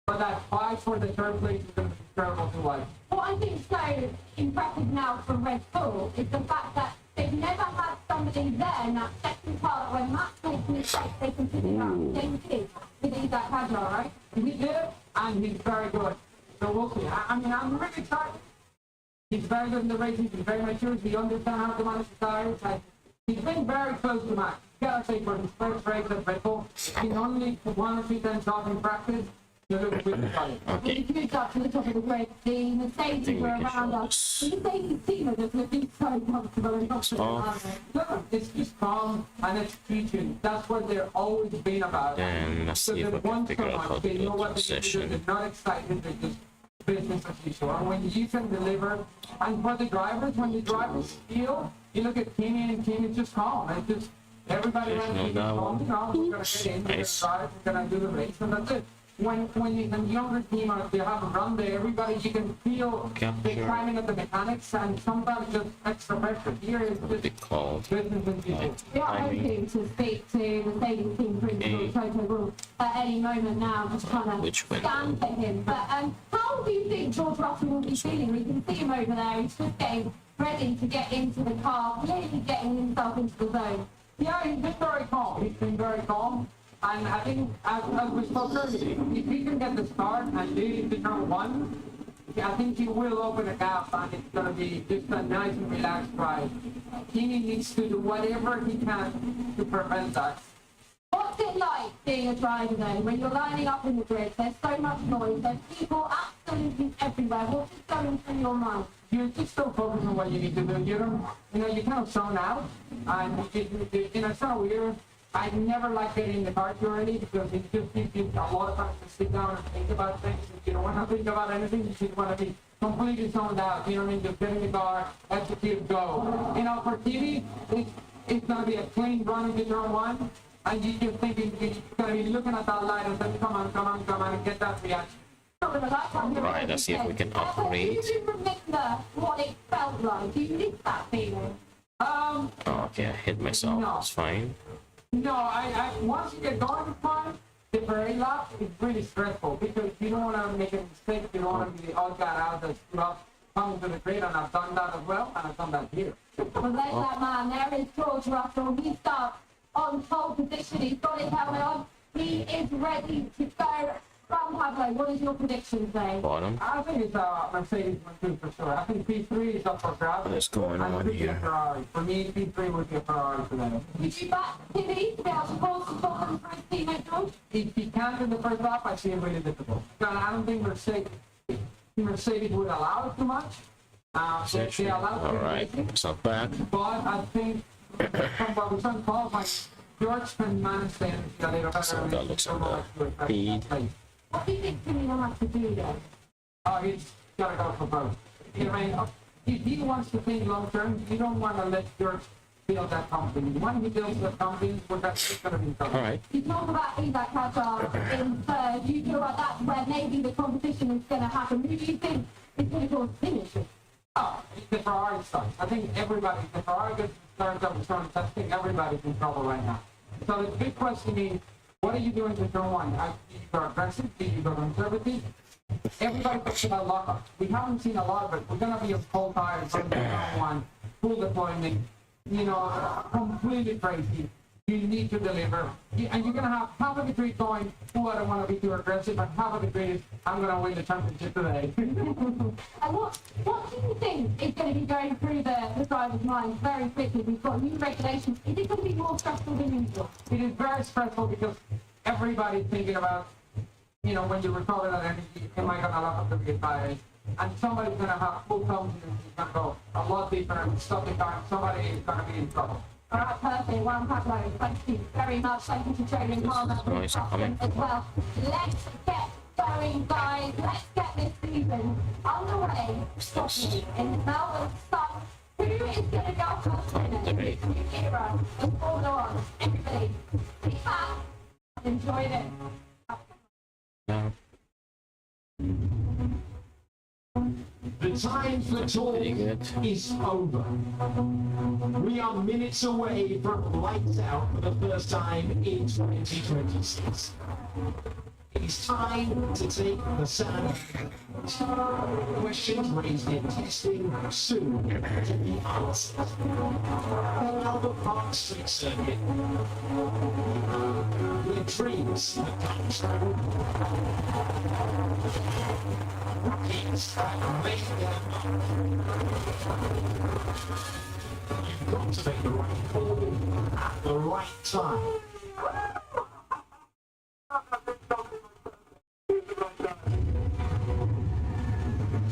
but that fight for the third place is going to be terrible to watch. What I think is so impressive now for Red Bull is the fact that they've never had somebody there in that second part when Max makes mistakes, they can pick it up. Same thing with Isaac Hadjar, right? We did, and he's very good. So we'll see. I mean, I'm really excited. He's very good in the racing. He's very mature. He understands how to manage the tires. He's been very close to Max. Gotta say, for his first race at Red Bull, he's only 1 or 2 times off in practice. You look really solid. When you moved up to the top of the grid, the Mercedes were around us. The Mercedes team are just looking so comfortable and confident. No, it's just calm and it's teaching. That's what they're always been about. And let's see if we can figure out how to They know build what they need to do. position. They're not excited. They're just business as usual. And when you can deliver, and for the drivers, when the drivers feel, you look at Kimi and Kimi's just calm. It's just everybody There's runs no calm. doubt. You know, we're gonna get in, we're gonna Nice. drive, we're gonna do the race, and that's it. When the younger team or they have a run there, everybody you can feel Okay, the sure. timing of the mechanics, and sometimes just extra pressure here is Be just called. business as usual. We are hoping to speak to Mercedes team principal Toto Wolff at any moment now, just trying to Which window? stand for him. But how do you think George Russell will be feeling? We can see him over there. He's just getting ready to get into the car, clearly getting himself into the zone. Yeah, he's been very calm. He's been very calm. And I think, as we spoke earlier, if he can get the start and lead into turn 1, I think he will open a gap and it's going to be just a nice and relaxed ride. Kimi needs to do whatever he can to prevent that. What's it like being a driver then, when you're lining up in the grid? There's so much noise. There's people absolutely everywhere. What's just going through your mind? You're just so focused on what you need to do. You don't, you kind of zone out, and it's kind of weird. I never like getting in the car too early because it just gives you a lot of time to sit down and think about things. If you don't want to think about anything, you just want to be completely zoned out. You know what I mean? Just get in the car, execute, go. For TV, it's going to be a clean run into turn one, and you're thinking, you're going to be looking at that light and saying, come on, and get that reaction. Right, let's see if we can upgrade. Do you remember what it felt like? Do you miss that feeling? Oh, okay, I hit myself. No. It's fine. No, I once you get going with fun, the parade lap is really stressful because you don't want to make a mistake. You don't want to be all got out that's coming to the grid, and I've done that as well, and I've done that here. Well, there's that man. There is George Russell. He's up on pole position. He's got his helmet on. He is ready to go. From Pablo, what is your prediction today? Bottom. I think it's Mercedes 1-2 for sure. I think P3 is up for grabs. What's going And it on could be a here? Ferrari. For me, P3 would be a Ferrari today. Would you back Timmy to be able to force the ball on for his teammate George? If he can't in the first lap, I see it really difficult. I don't think Mercedes would allow it too much. They allow it All to right, be it's not bad. but I think from what we're trying to qualify, George can manage the energy a little better. So that looks like the speed. What do you think Timmy will have to do then? He's got to go for both. I mean, if he wants to think long term, you don't want to let George build that company. When he builds the company, it's going to be trouble. All right. You talk about Isaac Hadjar in third. You feel like that's where maybe the competition is going to happen. Who do you think is going to cause finishes? It's the Ferrari stuff. I think the Ferrari gets started up with turn testing, everybody's in trouble right now. So the big question is, what are you doing to turn one? Do you go aggressive? Do you go conservative? Everybody talks about lockup. We haven't seen a lot of it. We're going to be a cold tire from turn one, full deployment, completely crazy. You need to deliver. And you're going to have half of the grid going, oh, I don't want to be too aggressive, and half of the grid is, I'm going to win the championship today. And what do you think is going to be going through the driver's mind very quickly? We've got new regulations. Is it going to be more stressful than usual? It is very stressful because everybody's thinking about, when you recover that energy, am I going to lock up the rear tires? And somebody's going to have full confidence. It's going to go a lot deeper and stop the time. Somebody is going to be in trouble. All right, perfect. Well, Pablo, thank you very much. Thank you for training hard noise coming. as well. Let's get going, guys. Let's get this season underway properly in Melbourne sun. Who is going to go first in this new era of Formula One? Everybody, sit back and enjoy it. No. The time for talk Pretty good. is over. We are minutes away from lights out for the first time in 2026. It is time to take the sound. Questions raised in testing soon to be answered. The Albert Park Street Circuit. With dreams that come true. Rookies that make their mark. You've got to make the right call at the right time.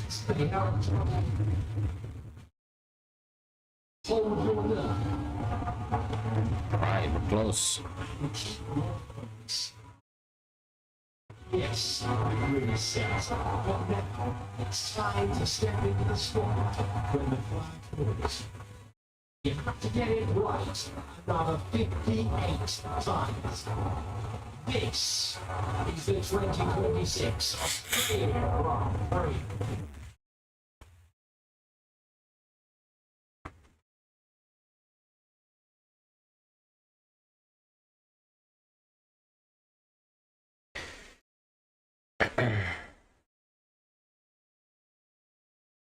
Stay out. Hold your nerve. Right, we're close. Yes, it really says. But now, it's time to step into the spot when the flag falls. You have to get it right another 58 times. This is the 2026 Australian Grand Prix.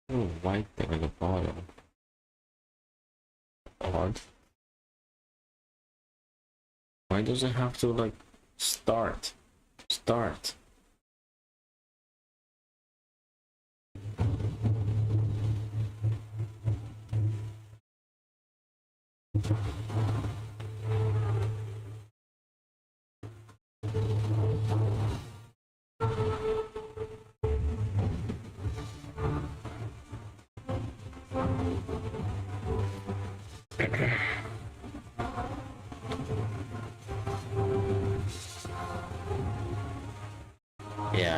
Oh, white thing on the bottom. Odd. Why does it have to like start? Start. Yeah,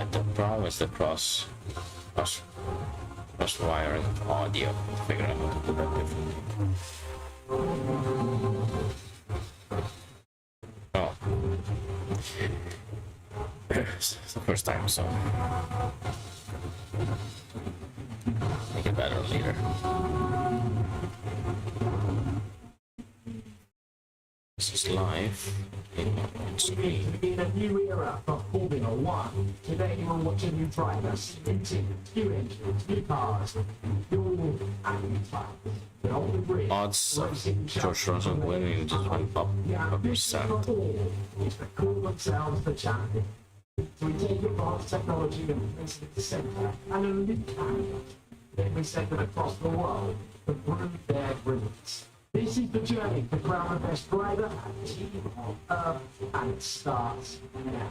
the problem is the cross wiring audio. Figure out how to do that differently. Oh, it's the first time, so make it better later. This is live. We begin a new era for Formula One. Today we're watching new drivers, new teams, new engines, new cars, new and new types. The old grid, Odds of George Russell winning just went up a percent. is to call themselves the champion. So we take advanced technology and place it at the centre and a new candidate. Then we send them across the world to prove their brilliance. This is the journey to crown the best driver and team on Earth, and it starts now.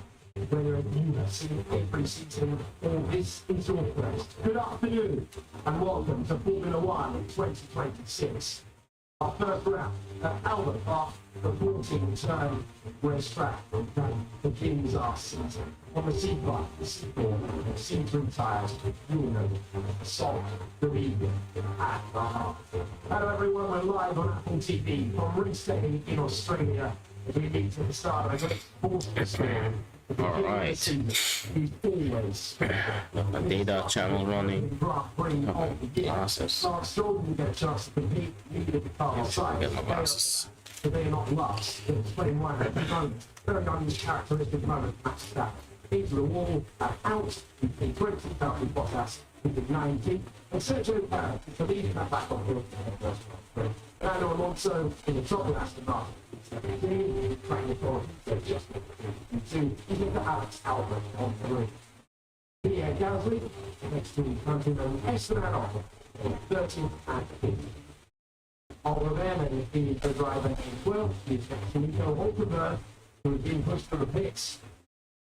Whether you have seen every season or this is your first. Good afternoon and welcome to Formula One in 2026. Our first round at Albert Park, the 14-turn racetrack begins our season. On the C5, the C4, and C3 tyres, you'll know the salt, the medium, and the hard. Hello everyone, we're live on Apple TV from race day in Australia. We meet at the start of a great sports experience. Alright. The data channel running. Glasses. Get my glasses. They're not lost. They're playing one at the moment. Very uncharacteristic moment. Match that. Into the wall and out. We pay 20,000 Bottas. We did 90. And Sergio Perez to lead that back on hill. Fernando Alonso in the top of Aston Martin. Trying to go just to even the Alex Albert on the roof. Pierre Gasly next to countryman Esteban Ocon, 13th and 15th. Over there, then the driver as well, is next to Nico Hulkenberg, who has been pushed to the pits.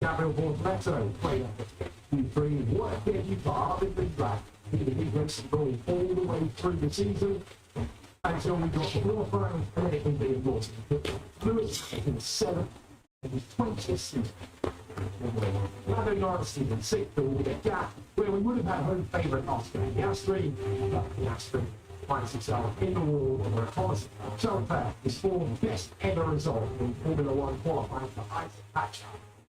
Gabriel Bortoletto played up at 53. What a debut for Arvid Riblack. He racing going all the way through the season until we got the fourth round and then it can be important. Lewis in 7th and his 20th season. Lando Norris in 6th, but with a gap where we would have had home favourite Oscar Piastri, but Piastri finds himself in the wall where it was. Charles Leclerc, his fourth best ever result in Formula One qualifying for Isaac Hatcher,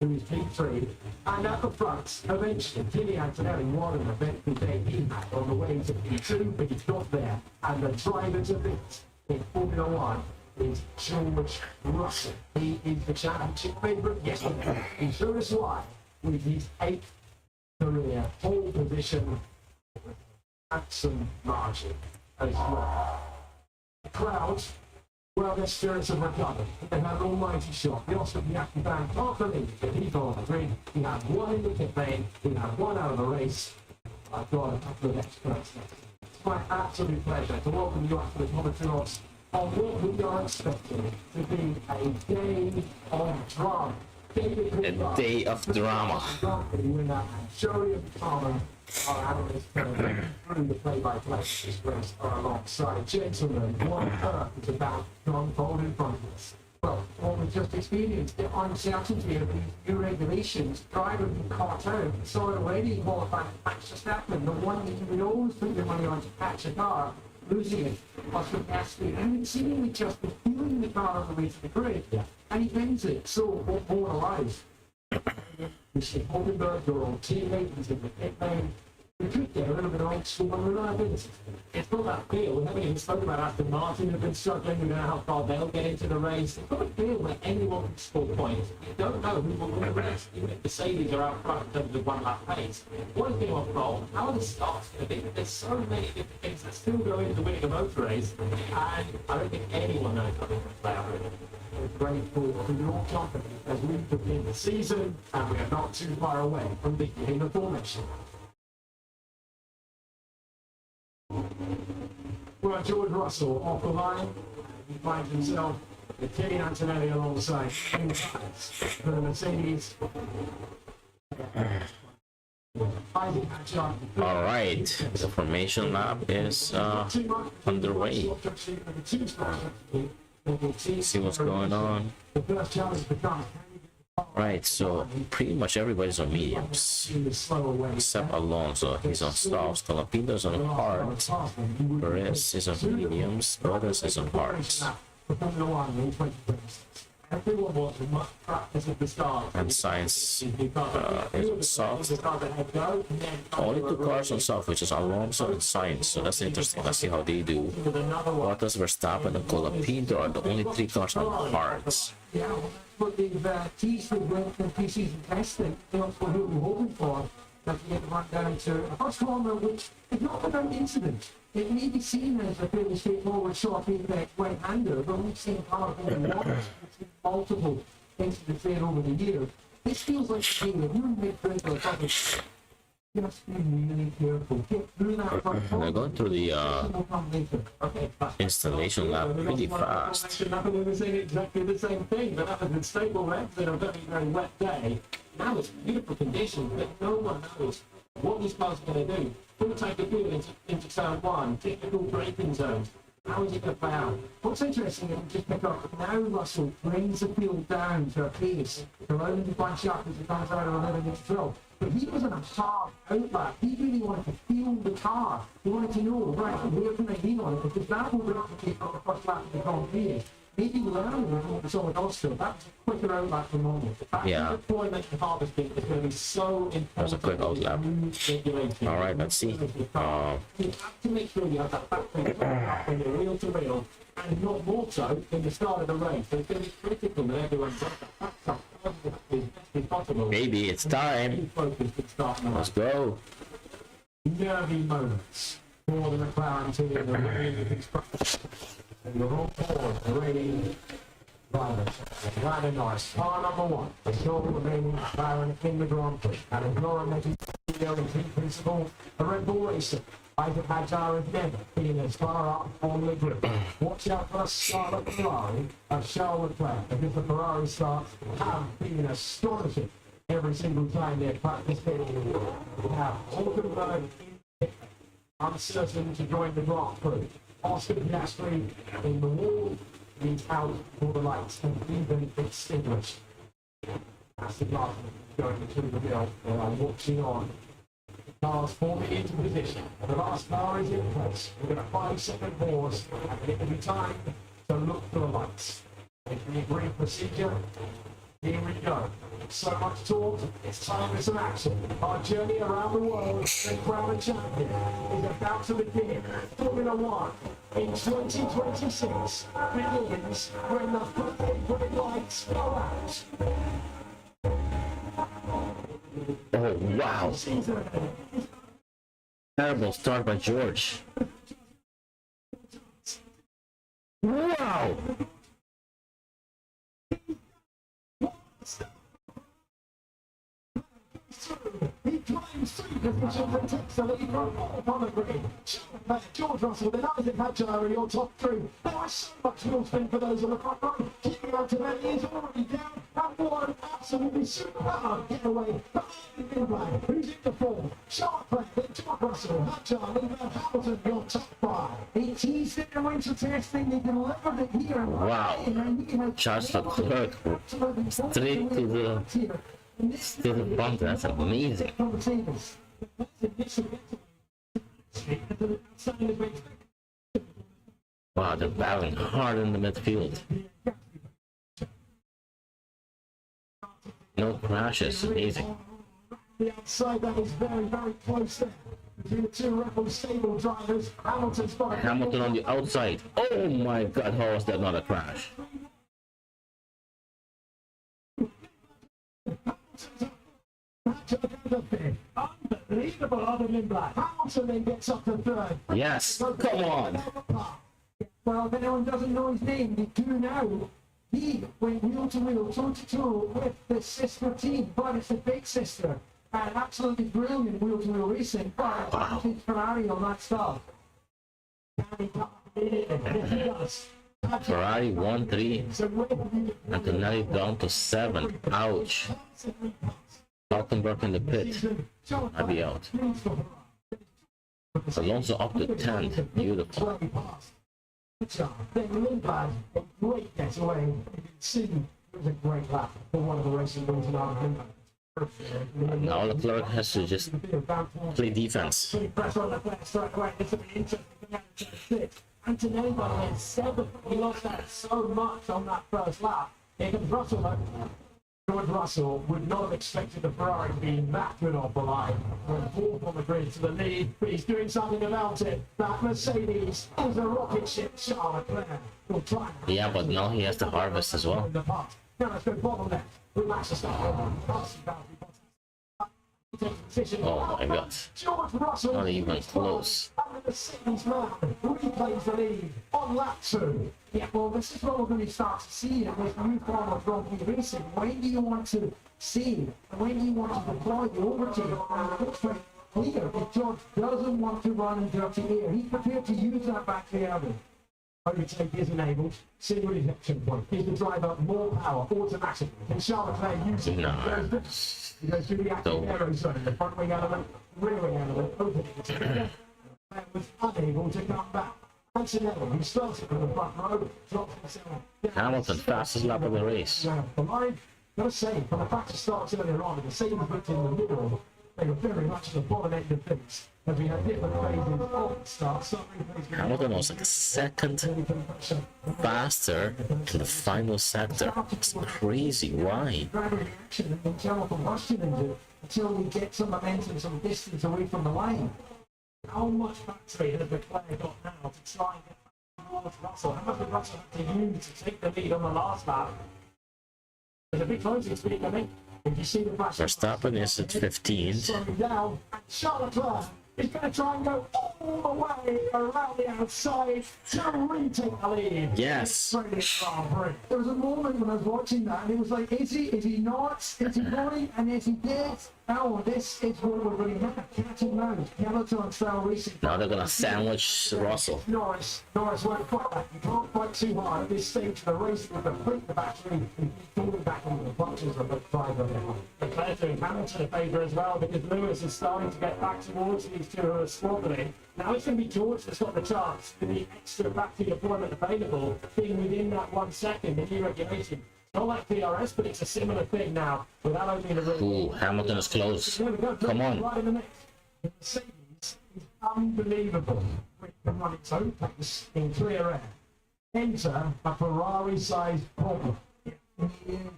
who is P3, and at the front, eventually, Kimi Antonelli won an eventful day he had on the way to P2, but he got there, and the driver to beat in Formula One is George Russell. He is the championship favourite yesterday. He showed us why with his 8th career pole position, handsome margin as well. The crowd, well, their spirits have recovered. They had an almighty shot. The Oscar Piastri band can't believe that he's on the grid. He had one in the pit lane. He had one out of the race. I've got a couple of experts. It's my absolute pleasure to welcome you up to the commentary box on what we are expecting to be a day of drama. A day of drama. Joey Palmer, our analyst, through the play-by-play this race are alongside gentlemen. What on earth is about to unfold in front of us? Well, what we just experienced, the uncertainty of these new regulations, driving in cartoon, saw already qualifying Max Verstappen, the one that we always put your money on to catch a car, losing it, Oscar Piastri, and seemingly just feeling the car on the way to the grid, and he bends it. So, what more alive? Mr. Hulkenberg, your old teammate, he's in the pit lane. We could get a little bit of old school unreliability. It's not that feel. We haven't even spoken about Aston Martin, who've been struggling. We don't know how far they'll get into the race. It's not a feel where anyone can score points. You don't know who will win the race. Even if Mercedes are out front in terms of one lap pace. What is going on wrong? How are the starts going to be? There's so many different things that still go into winning a motor race, and I don't think anyone knows how they're going to play out. We're grateful for your company as we begin the season, and we are not too far away from beginning the formation. Well, George Russell off the line. He finds himself with Kimi Antonelli alongside for the Mercedes. All right, the formation lap is underway. See what's going on. Right, so pretty much everybody's on mediums except Alonso. He's on softs. Colapido's on hards. Perez is on mediums. Bottas is on hards. And Science is on soft. Only two cars on soft, which is Alonso and Science. So that's interesting. Let's see how they do. Bottas, Verstappen, and Colapido are the only three cars on hards. Yeah, what they've teased with the pre-season testing. That's what we'll be hoping for. That you get run down to a first corner, which is not a very incident. It may be seen as a fairly straightforward short feedback right-hander, but we've seen powerful multiple incidents there over the years. This feels like a game that you and mid-field are probably just be really careful. Get through that front corner. They're going through the installation lab pretty fast. They're saying exactly the same thing, but that was in stable reps in a very, very wet day. Now it's beautiful conditions, but no one knows what these cars are going to do. Full take the field into turn one, typical braking zones. How is it going to play out? What's interesting is just pick up now Russell brings the field down to a pace to only to bunch up as he comes out of a 11-inch drill. But he was in a hard outback. He really wanted to feel the car. He wanted to know, right, where can I lean on it? Because that will replicate on the first lap of the Grand Prix. Maybe learning what we saw with Austria. That's a quicker outback than normal. Yeah. Deployment and harvesting is going to be so important. That was a quick outlap. All right, let's see. You have to make sure you have that factory when you're wheel to wheel, and not more so than the start of the race. So it's going to be critical that everyone does that back as best as possible. Baby, it's time. Let's go. Nervy moments for the McLaren team in the really construction. And you're all forward, ready. Rather nice. Car number one, the short remaining McLaren in the Grand Prix. And as Laura mentioned, CEO and team principal, a Red Bull racer. Isaac Hadjar has never been as far up on the grid. Watch out for a start at Ferrari of Charles Leclerc, because the Ferrari starts have been astonishing every single time they're participating. Now, Hulkenberg uncertain to join the Grand Prix. Oscar Piastri in the wall, he's out for the lights and even extinguished. Aston Martin going to the bill. They are watching on. Cars forming into position. The last car is in place. We've got a 5-second pause, and it will be time to look for the lights. If we agree procedure, here we go. So much talk, it's time for some action. Our journey around the world and crown a champion is about to begin. Formula One in 2026 begins when the football lights go out. Oh, wow. Terrible start by George. Wow. He climbs through the vision and takes the lead on the grid. George Russell, then Isaac Hadjar in your top three. There is so much wheel spin for those on the front line. Keeping out to that, he is already down. And one absolutely superb getaway. Who's in the form? Sharp play, then George Russell, Hadjar, and Hamilton, your top five. He teased it in winter testing, they delivered it here. Wow. Charles Leclerc straight to the front. That's amazing. Wow, they're battling hard in the midfield. No crashes, amazing. The outside that is very, very close there. Between the two Red Bull stable drivers, Hamilton on the outside. Oh my god, how was that not a crash? Unbelievable other than black. Hamilton then gets up to third. Yes, come on. Well, if anyone doesn't know his name, they do now. He went wheel to wheel, toe to toe with the sister team, but it's a big sister. And absolutely brilliant wheel to wheel racing. But wow. Ferrari on that stuff. Ferrari 1-3. Antonelli down to 7. Ouch. Falkenberg in the pit. I'd be out. Alonso up to 10th. Beautiful. Then Lindblad, a great getaway. You can see it was a great lap for one of the racing wins in our Lindblad. Now Leclerc has to just play defense. Pressure on the flat straight away. This will be interesting. Antonelli, by the way, is 7th. He lost that so much on that first lap. Here comes Russell, though. George Russell would not have expected the Ferrari to be that good off the line. Went fourth on the grid to the lead, but he's doing something about it. That Mercedes is a rocket ship. Charles Leclerc will try. Yeah, but now he has to harvest as well. Now let's go bottom left. Relax the start. Oh my god. George Russell, Not even close. and the Mercedes man replays the lead on lap 2. Yeah, well, this is what we're going to start to see in this new form of Grand Prix racing. When do you want to see, and when do you want to deploy the overtake? And it looks very clear that George doesn't want to run in dirty air. He's prepared to use that battery average. Overtake is enabled. Single ejection point. Gives the driver more power automatically. Can Charles Leclerc use it? No. He goes through the active aero zone, the front wing element, rear wing element, opening it. And was unable to come back. Antonelli, who started from the front row, drops himself down. Hamilton, fastest lap of the race. The line, gotta say, from the fact it starts earlier on, the same booked in the middle, they were very much at the bottom end of things. As we had different phases of the start. Hamilton was like a second faster in the final sector. It's crazy. Why? Until we get some momentum, some distance away from the line. How much battery has Leclerc got now to try and get towards Russell? How much did Russell have to use to take the lead on the last lap? There's a big closing speed, I think. If you see the Verstappen is at 15th. Down, and Charles Leclerc is going to try and go all the way around the outside to retake the lead. Yes. There was a moment when I was watching that, and it was like, is he not? Is he going? And is he did? Oh, this is what we're really at. Catch and mouse. Peloton style racing. Now they're gonna sandwich Russell. Norris won't fight that. You can't fight too hard at this stage of the race with the battery and falling back on the punches of the driver. Leclerc doing Hamilton a favour as well, because Lewis is starting to get back towards these two who are squabbling. Now it's going to be George that's got the chance with the extra battery deployment available, being within that 1 second in deregulation. Not like PRS, but it's a similar thing now, without opening a room. Ooh, Hamilton is close. Come on. Right in the mix. The Mercedes is unbelievable. It can run its own pace in clear air. Enter a Ferrari-sized problem. In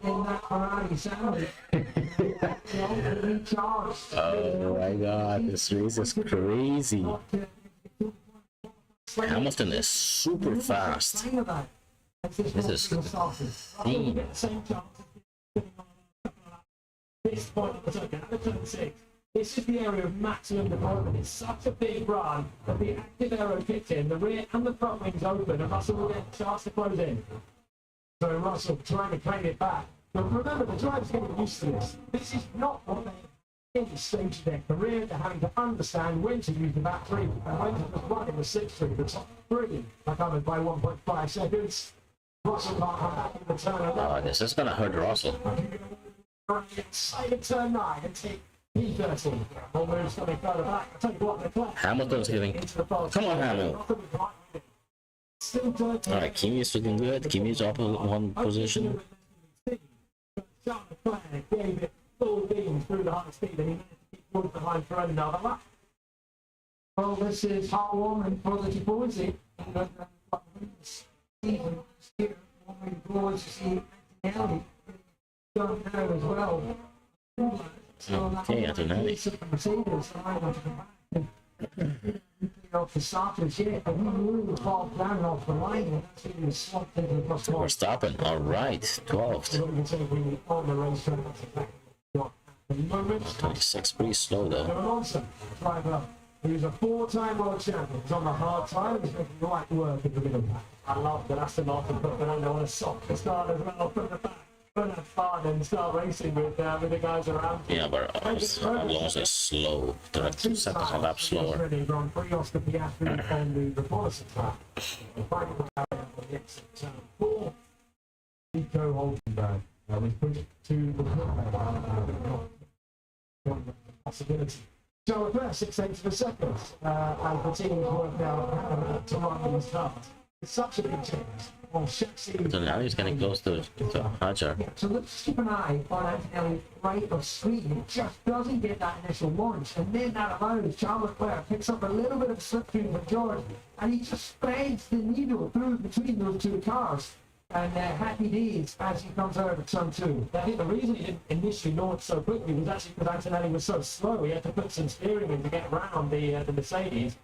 that Ferrari sound. Oh my god, this race is crazy. Hamilton is super fast. This is insane. This point of the circuit, at the turn 6, this is the area of maximum deployment. It's such a big run that the active aero kicked in, the rear and the front wings open, and Russell will get a chance to close in. So Russell trying to claim it back. But remember, the driver's getting used to this. This is not what they in the stage of their career. They're having to understand when to use the battery and when to just run in the 6-3. The top 3 are covered by 1.5 seconds. Russell can't come back in the turn Oh, this is gonna hurt Russell. Inside turn 9 and take P30. All moves coming further back. I'll tell you what, Leclerc Hamilton's hitting. Come on, Hamilton. Alright, Kimi is looking good. Kimi is up in one position. Charles Leclerc gave it full beams through the high speed, and he managed to keep George behind for another lap. Well, this is heartwarming, positive policy. Even here, when we go to see Antonelli, done there as well. Okay, Antonelli. Off the starters yet, but we really fall down off the line, and that's really swamped into the cross. Verstappen, alright, 12th. 26, pretty slow though. Driver, who's a 4-time world champion, he's on the hard time, he's making light work in the middle. I love that Aston Martin put Fernando on a soft start as well from the back. Gonna have fun and start racing with the guys around. Yeah, but Alonso is slow. They're like 2 seconds a lap slower. Grand Prix Oscar Piastri on the reconnaissance track. Final on the exit turn 4. Nico Hulkenberg We put it to the possibility. So at first, 6/8 of a second, as the teams work out to run these cars. It's such a big change. Well, So now he's getting close to Hajar. yeah, so let's keep an eye on Antonelli's rate of speed. It just doesn't get that initial launch, and then that allows Charles Leclerc picks up a little bit of slipstream from George, and he just spreads the needle through between those two cars. And happy days as he comes over to turn 2. I think the reason he didn't initially launch so quickly was actually because Antonelli was so slow. He had to put some steering in to get around the Mercedes.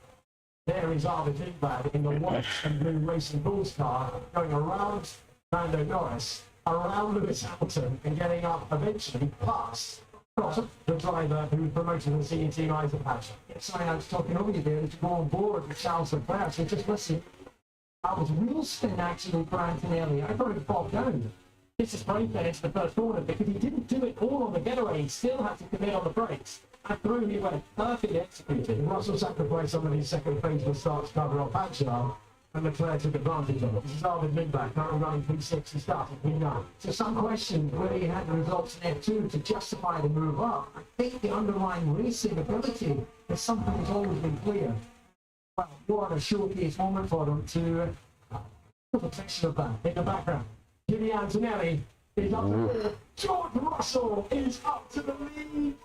There is Arvid Lindblad in the white and blue Racing Bulls car, going around Lando Norris, around Lewis Hamilton, and getting up eventually past the driver who was promoted to the senior team, Isaac Hatcher. Yes, I was talking over you there to go on board with Charles Leclerc, so just listen. That was wheel spin actually for Antonelli. I thought it bogged down. This is great then into the first corner because he didn't do it all on the getaway. He still had to commit on the brakes. And through he went perfectly executed. Russell sacrificed some of his second phase of starts cover off Hatcher, and Leclerc took advantage of it. This is Arvid Lindblad, currently running P6 and starting P9. So some questions whether he had the results in F2 to justify the move up. I think the underlying racing ability is something that's always been clear. Well, what a showcase moment for them to the protection of that in the background. Jimmy Antonelli is up to the George Russell is up to the lead.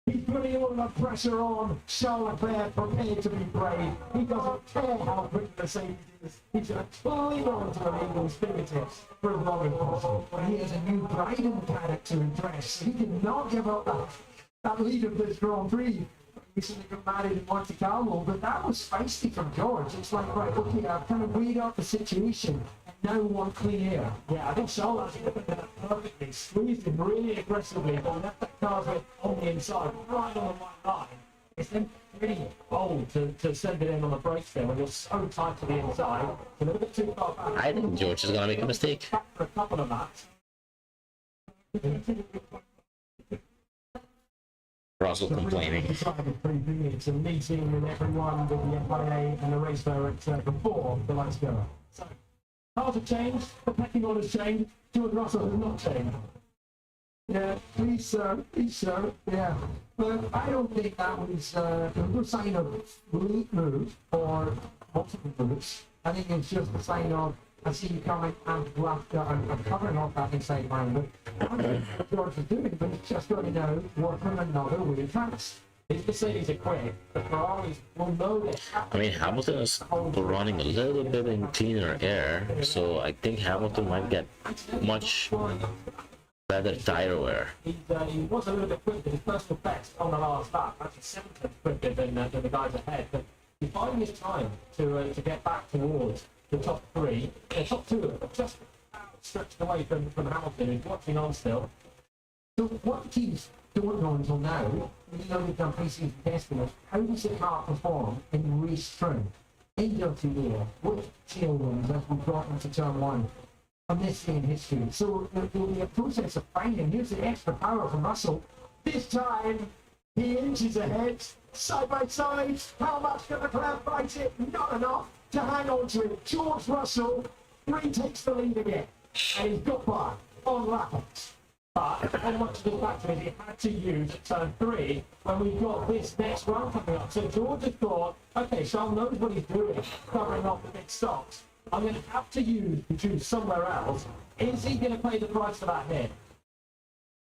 He's putting all the pressure on. Charles Leclerc prepared to be brave. He doesn't care how quick the Mercedes is. He's going to cling on to the lead with his fingertips for as long as possible. But he has a new Bryden paddock to impress. He cannot give up that lead of this Grand Prix. Recently got married in Monte Carlo, but that was feisty from George. It's like, right, okay, I've kind of weighed out the situation, and now we want clean air. Yeah, I think Charles actually looked at that perfectly, squeezed him really aggressively, but left that car on the inside, right on the white line. It's then pretty bold to send it in on the brakes there when you're so tight to the inside. It's a little bit too far back. I think George is gonna make a mistake. Back for a couple of laps. Russell complaining. It's a meeting with everyone, with the FIA and the race director before the lights go up. So, cars have changed, the pecking order's changed, George Russell has not changed. Yeah, please, sir, yeah. But I don't think that was no sign of late move or multiple moves. I think it's just a sign of, I see you coming and left, I'm covering off that inside line. But I don't know what George is doing, but it's just going to now work on another way fast. His Mercedes are quick, the Ferraris will know this. I mean, Hamilton is running a little bit in cleaner air, so I think Hamilton might get much better tire wear. He was a little bit quicker, his personal best on the last lap, actually 7 quicker than the guys ahead, but he's finding his time to get back towards the top 3. The top 2 are just stretched away from Hamilton, who's watching on still. So what teams don't know until now, we know we've done pre-season testing of how does the car perform in race trim, in dirty air, with tailwinds as we brought into turn 1 on this day in history. So there will be a process of finding, here's the extra power from Russell. This time, he inches ahead, side by side. How much can Leclerc fight it? Not enough to hang on to it. George Russell retakes the lead again, and he's got by on lap 8. But how much of the factor is he had to use at turn 3 when we've got this next run coming up? So George has thought, okay, Charles knows what he's doing, covering off the big stocks. I'm going to have to choose somewhere else. Is he going to pay the price for that hit?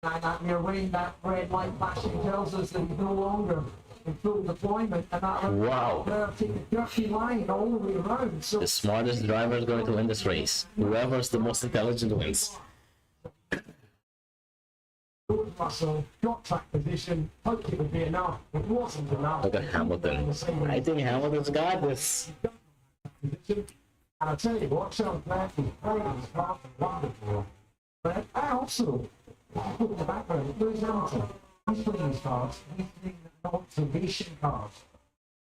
And that near when that red light flashing tells us that he's no longer in full deployment, and that Wow. they'll take a dirty line all the way around. So The smartest driver is going to win this race. Whoever's the most intelligent wins. George Russell got track position, hoped it would be enough. It wasn't enough. Look at Hamilton. I think Hamilton's got this. And I'll tell you what, Charles Leclerc is playing his part wonderful. But I also, look in the background, Lewis Hamilton, he's playing his cards, he's playing the observation cards.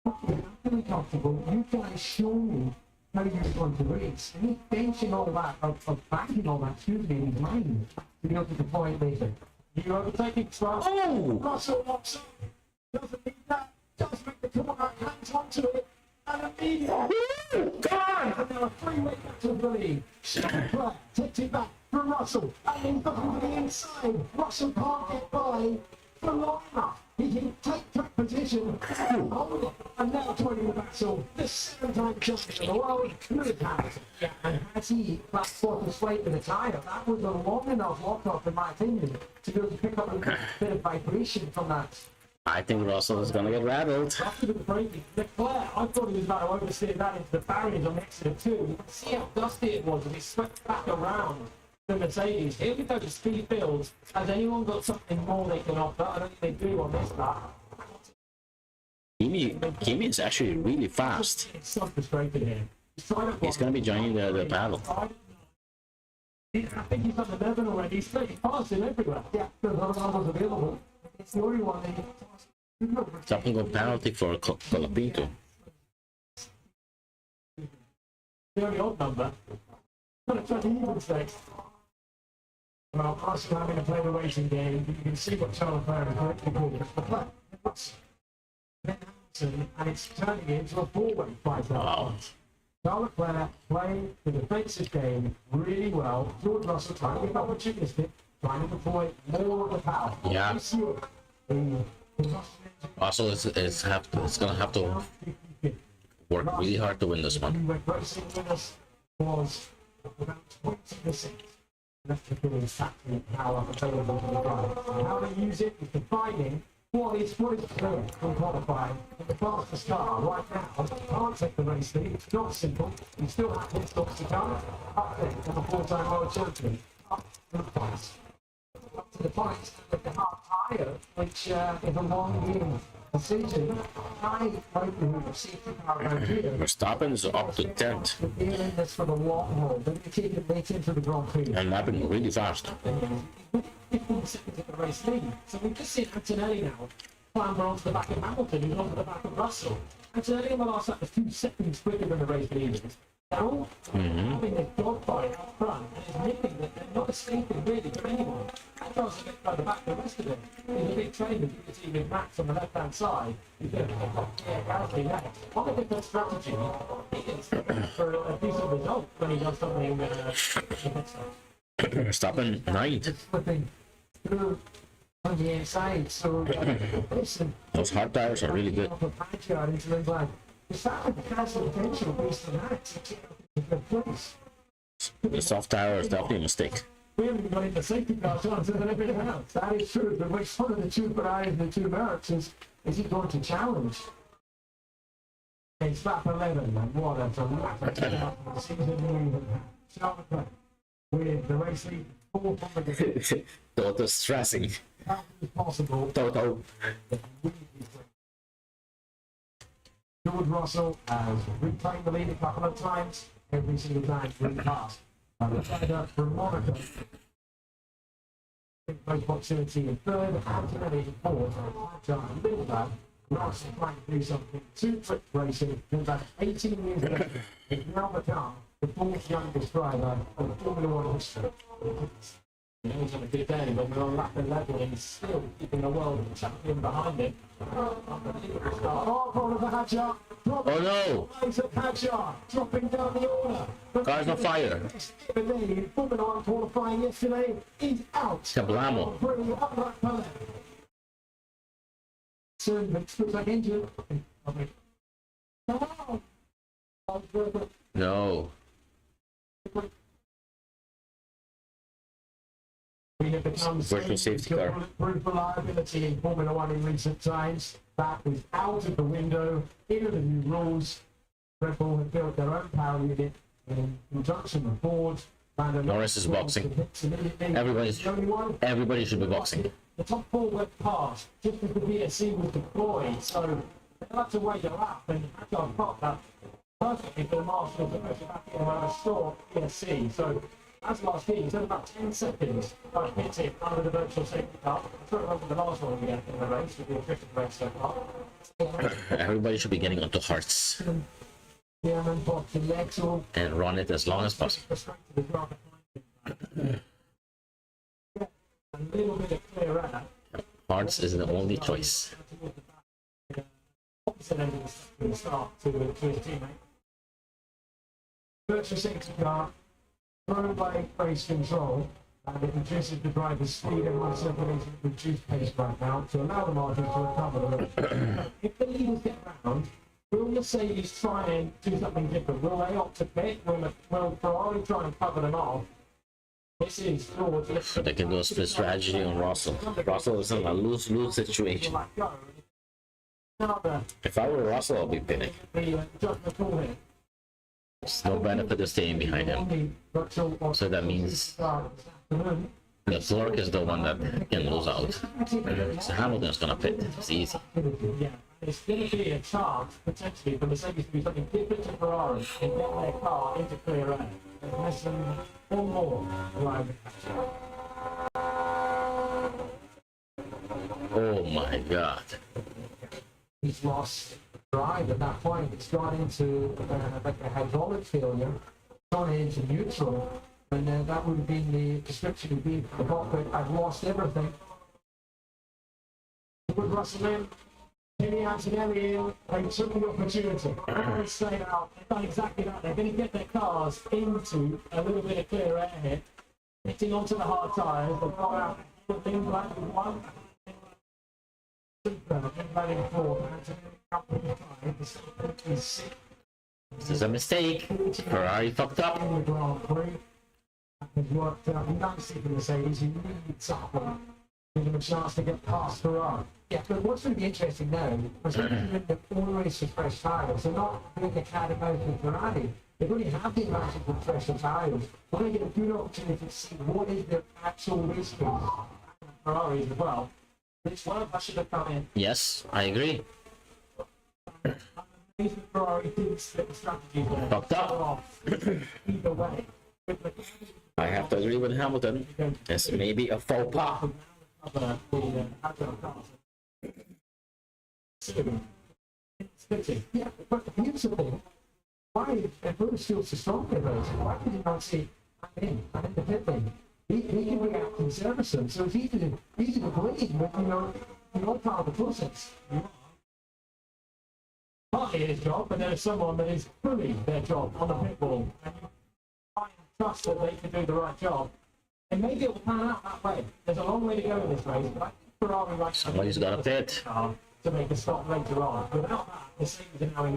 Okay, I'm really comfortable. You guys show me how you're going to race. And he's benching all that, or banking all that, excuse me, in his mind to be able to deploy it later. You overtaking Stroll. Oh! Russell locks up. Doesn't need that. Does make the corner. Hangs onto it. And immediately. God! And now a 3-way back to the lead. Leclerc takes it back. from Russell, and then looking to the inside. Russell can't get by for long enough. He can take track position, hold it, and now joining the battle, the 7-time champion of the world, Lewis Hamilton. Yeah, and as he flat bottom straight with a tyre, that was a long enough walk off, in my opinion, to be able to pick up a bit of vibration from that. I think Russell is gonna get rattled. After the braking, Leclerc, I thought he was about to oversteer that into the barriers on exit 2. You can see how dusty it was as he swept back around the Mercedes. Here we go to speed builds. Has anyone got something more they can offer? I don't think they do on this lap. Kimi is actually really fast. It's so frustrating here. He's gonna be joining the battle. I think he's on the level already. He's pretty fast in everywhere. Yeah, there's other models available. It's the only one that Technical penalty for Colapinto. The only odd number. Got a 20 even stakes. Well, Arsenal having to play the racing game, you can see what Charles Leclerc is going to do. And it's turning into a four-way fight. Wow. Charles Leclerc playing the defensive game really well. George Russell trying to be opportunistic, trying to deploy more of the power. Yeah. Russell is gonna have to work really hard to win this one. Racing with us was about 20%. That's the feeling factory power available to the driver. How they use it is defining what is clear from qualifying. And the fastest car right now can't take the race lead. It's not simple. You still have hit stops to come. Up there for the 4-time world champion. Up to the points. Up to the points with the hard tyre, which is a long-game decision. I hope you will see Verstappen is up to 10th in this for the long haul. Don't you take it late into the Grand Prix. and lapping really fast. 15 seconds at the race lead. So we've just seen Antonelli now clamber onto the back of Hamilton, who's onto the back of Russell. Antonelli on the last lap was 2 seconds quicker than the race leaders. They're all having a dogfight up front and it's nipping that they're not escaping really from anyone. That goes a bit by the back, the rest of them. In the big train with you see with Max on the left hand side, you're going to pick up Gasly next. On a different strategy, he is for a decent result when he does something Verstappen 9th. Flipping through on the inside. So listen, Those hard tires are really good. Verstappen has the potential based on that to get a good place. The soft tire is definitely a mistake. We haven't got into safety car chances and everything else. That is true, but which one of the two Ferraris and the two Mercs is he going to challenge? It's lap 11, man. What a dramatic season Charles Leclerc with the race lead 4 points. Toto stressing. How is possible? Toto. George Russell has reclaimed the lead a couple of times, every single time through the pass. And the rider from Monaco. Both proximity in third, Antonelli in fourth, and middle lap. Russell trying to do something too quick racing. In about 18 years ago, he's now become the 4th youngest driver of Formula 1 history. He's on a good day, but we're on lap 11 and he's still keeping the world champion behind him. Unbelievable start. Oh, Oliver Hadjar. Oh no! Hadjar dropping down the order. Car's on fire. Formula 1 qualifying yesterday is out. Kablamo. Pretty upright pellet. Soon, but looks like injured. Come on. No. We have become Virtual safety car. bulletproof reliability in Formula 1 in recent times. That is out of the window. Here are the new rules. Red Bull have built their own power unit in conjunction with Ford. Norris is boxing. Everybody should be boxing. The top 4 went past just as the VSC was deployed, so they had to wait a lap and Hadjar got that perfectly for the marshal to push it back in and restore VSC. So as last year, he took about 10 seconds by hitting under the virtual safety car. I thought it was the last one we had in the race, with the official race so far. Everybody should be getting onto hearts and run it as long as possible. A little bit of clear air. Hearts is the only choice. Opposite end of the start to his teammate. Virtual safety car thrown by race control, and it reduces the driver's speed and also ability to reduce pace right now to allow the margin to recover a little bit. If the leaders get round, will Mercedes try and do something different? Will they opt to pit? Will Ferrari try and cover them off? This is George. They can do a split strategy on Russell. Russell is in a lose-lose situation. If I were Russell, I'll be pitting. There's no benefit of staying behind him. So that means the Clerk is the one that can lose out. So Hamilton's gonna pit. It's easy. Yeah, it's going to be a chance potentially for Mercedes to do something different to Ferrari and get their car into clear air. And less than one more driving. Oh my god. He's lost drive at that point. It's gone into like a hydraulic failure, gone into neutral, and that would have been the description would be the cockpit. I've lost everything. Would Russell in? Jimmy Antonelli in, they took the opportunity. They stayed out, they've done exactly that. They're going to get their cars into a little bit of clear air here, hitting onto the hard tyres. They've got out England in one, England in four. This is a mistake. Ferrari fucked up. In the Grand Prix, has worked out nicely for Mercedes. You need something. Give them a chance to get past Ferrari. Yeah, but what's going to be interesting now is that they're always with fresh tyres. They're not doing the cat and mouse with Ferrari. They already have the advantage with fresh tyres. We're going to get a good opportunity to see what is their actual race pace. Ferrari as well. Which one of us should have come in? Yes, I agree. Ferrari didn't split the strategy there. Fucked up. Off. Either way. I have to agree with Hamilton. It's maybe a faux pas. Yeah, but here's the thing. Why, if Bruce still so strong in those, why did he not say, I'm in the pit lane? He can react and service them, so it's easy to believe, but you're not part of the process. Partly his job, but there's someone that is fully their job on the pit wall, and you try and trust that they can do the right job. And maybe it will pan out that way. There's a long way to go in this race, but I think Ferrari right now Somebody's got a pit. to make a stop later on. Without that, the Mercedes are now in a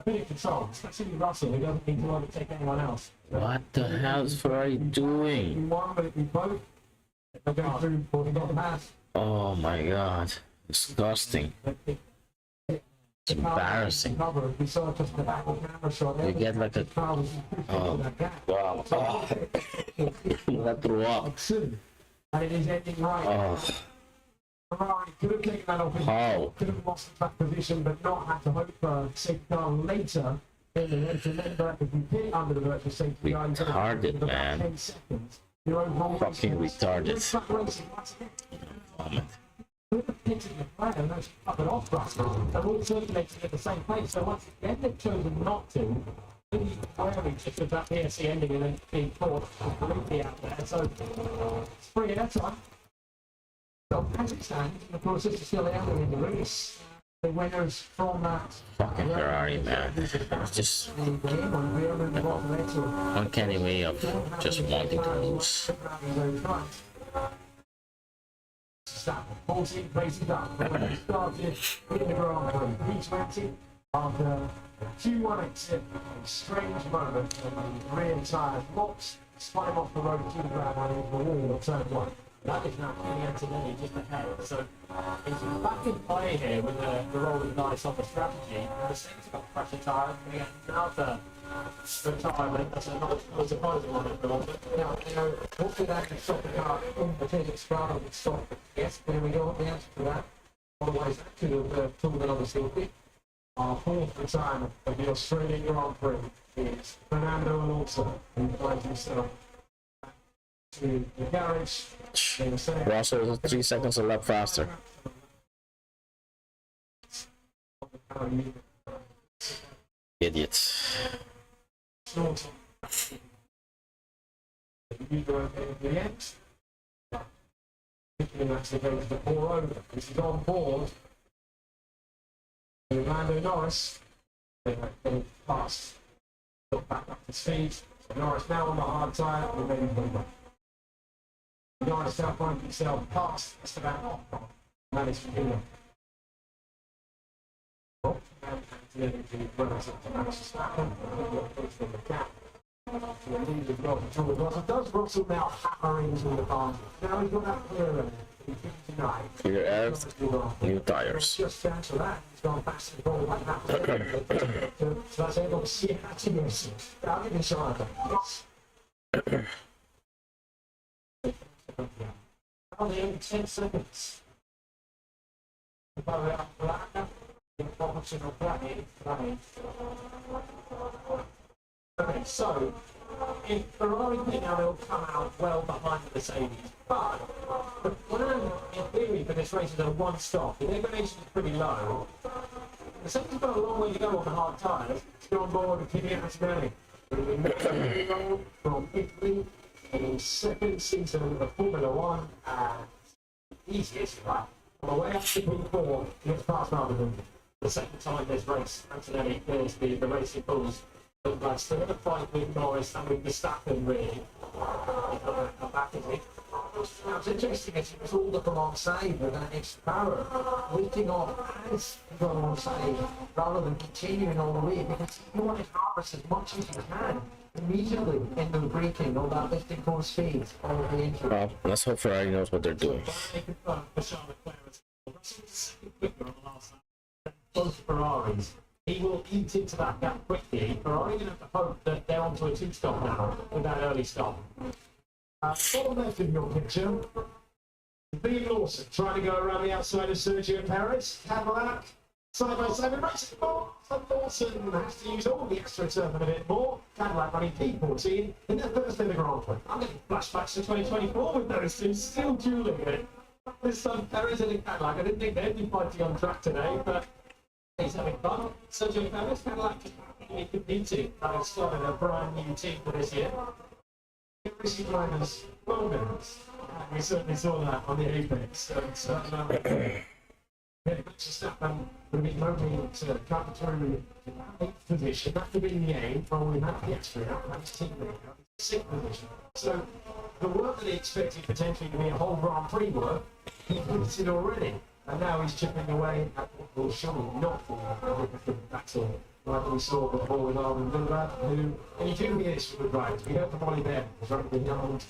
bit of control, especially Russell, who doesn't need to overtake anyone else. What the hell is Ferrari doing? One, but we both are going through before they got the pass. Oh my god. Disgusting. It's embarrassing. We saw just the back of the camera shot. You get like a... Oh, wow. Oh. That threw up. And it is ending right. Oh. Ferrari could have taken that opportunity, How? could have lost the track position, but not had to hope for a safety car later in the race. Remember, if you pit under the virtual safety car, you've got Retarded, man. 10 seconds. Your overall Fucking retarded. Could have pitted the plan and actually cut it off Russell, and all circulating at the same place. So once again, they've chosen not to. Really wary because that PSC ending and then being caught completely out there. So it's free airtime. So as it stands, of course, this is still early in the race. The winners from that Fucking Ferrari, man. It's just the game on real and bottom left. So uncanny way of just wanting to lose. start 14 places up. When we started in the Grand Prix, P20 after a 2-1 exit, a strange moment when the rear tyres locked, spun him off the road to the ground and into the wall of turn 1. That is now Kenny Antonelli just ahead. So he's back in play here with the rolling dice on the strategy. The Mercedes got pressure tyres. We get another tyre, but that's not surprising one at the moment. Now, hopefully that can stop the car in the physics rather than stop. Yes, there we go, the answer to that. Otherwise, that could have pulled it on the safety. Our fourth time of the Australian Grand Prix is Fernando Alonso, who finds himself to the garage. Russell is 3 seconds a lap faster. Idiots. You go over the end. Thinking actually goes to pour over, which is on board. Lando Norris, they past, got back up to speed, Norris now on the hard tyre, and maybe Bumper. Norris now finds himself past Esteban Ocon. Managed to do it. Does Russell now hammer into the advantage? Now he's got that clear Clear air, new tires. Just down to that, he's gone fast and ball like that. So that's able to see how to use it. I'll give you some of them. Only 10 seconds. Okay, so if Ferrari think now they'll come out well behind the Mercedes, but the plan in theory for this race is a one stop. The degradation is pretty low. The Mercedes have got a long way to go on the hard tyres to go on board with Kimi Antonelli. From Italy in his second season of Formula One, and easiest, right? On the way up to P4, he gets past Marvin. The second time this race, Antonelli clears the racing bulls. But like still in a fight with Norris and with Verstappen, really. He's not come back, is he? Now, it's interesting as he was all up alongside with that extra power, leading off as he got alongside, rather than continuing all the way, because he wanted Norris as much as he can. Immediately in the braking, all that lifting full speed, all the entry. Well, let's hope Ferrari knows what they're doing. Both Ferraris, he will eat into that gap quickly. Ferrari going to have to hope that they're onto a two-stop now with that early stop. Bottom left in your picture, Liam Lawson trying to go around the outside of Sergio Perez. Cadillac, side by side with Racing Bull. So Lawson has to use all the extra turf and a bit more. Cadillac running P14 in their first ever Grand Prix. I'm getting flashbacks to 2024 with those two still dueling it. This time, Perez and Cadillac. I didn't think they'd be fighting on track today, but he's having fun. Sergio Perez, Cadillac just really competing. Having started a brand new team for this year. Racing drivers, moments. We certainly saw that on the Apex. Verstappen would be moving to come through the 8th position. That could be the aim, following that Piastri out. That's team leader, 6th position. So the work that he expected potentially to be a whole Grand Prix work, he completed already. And now he's chipping away at what will surely not be a battle like we saw before with Arvin Villeneuve, who, and he do hear this from the drivers. We heard from Ollie Ben, who's running the young.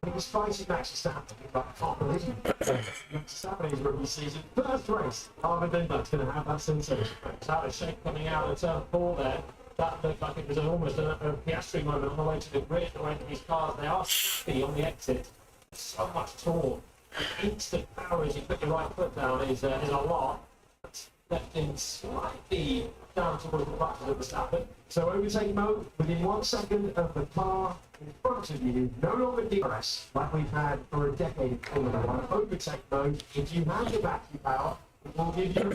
He was fighting Max Verstappen, but I can't believe it. Verstappen is rookie season, first race. Arvin Villeneuve's going to have that sensation. That was shape coming out of turn 4 there. That looked like it was almost a Piastri moment on the way to the grid, the way to these cars. They are snappy on the exit. So much torque. And instant power as you put your right foot down is a lot. It's left him slightly down towards the buttons of Verstappen. So overtake mode within 1 second of the car in front of you. No longer DRS like we've had for a decade in Formula One. Overtake mode, if you have the vacuum power, it will give you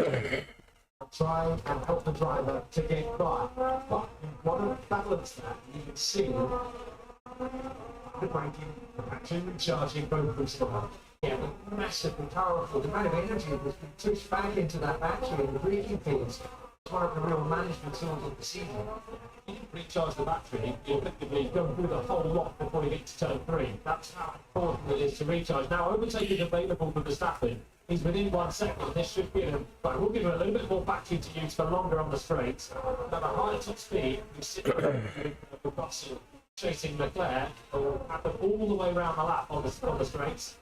a try and help the driver to get by. But you want to balance that. You can see the braking, the battery recharging, both of them. Yeah, but massively powerful. The amount of energy that's been pushed back into that battery and the braking fields. It's one of the real management tools of the season. You can recharge the battery, you effectively go through the whole lot before you get to turn 3. That's how important it is to recharge. Now, overtake is available for Verstappen. He's within 1 second. This should give him, but we'll give him a little bit more battery to use for longer on the straights. At a higher top speed, you sit with Russell chasing Leclerc, or have them all the way around the lap on the straights.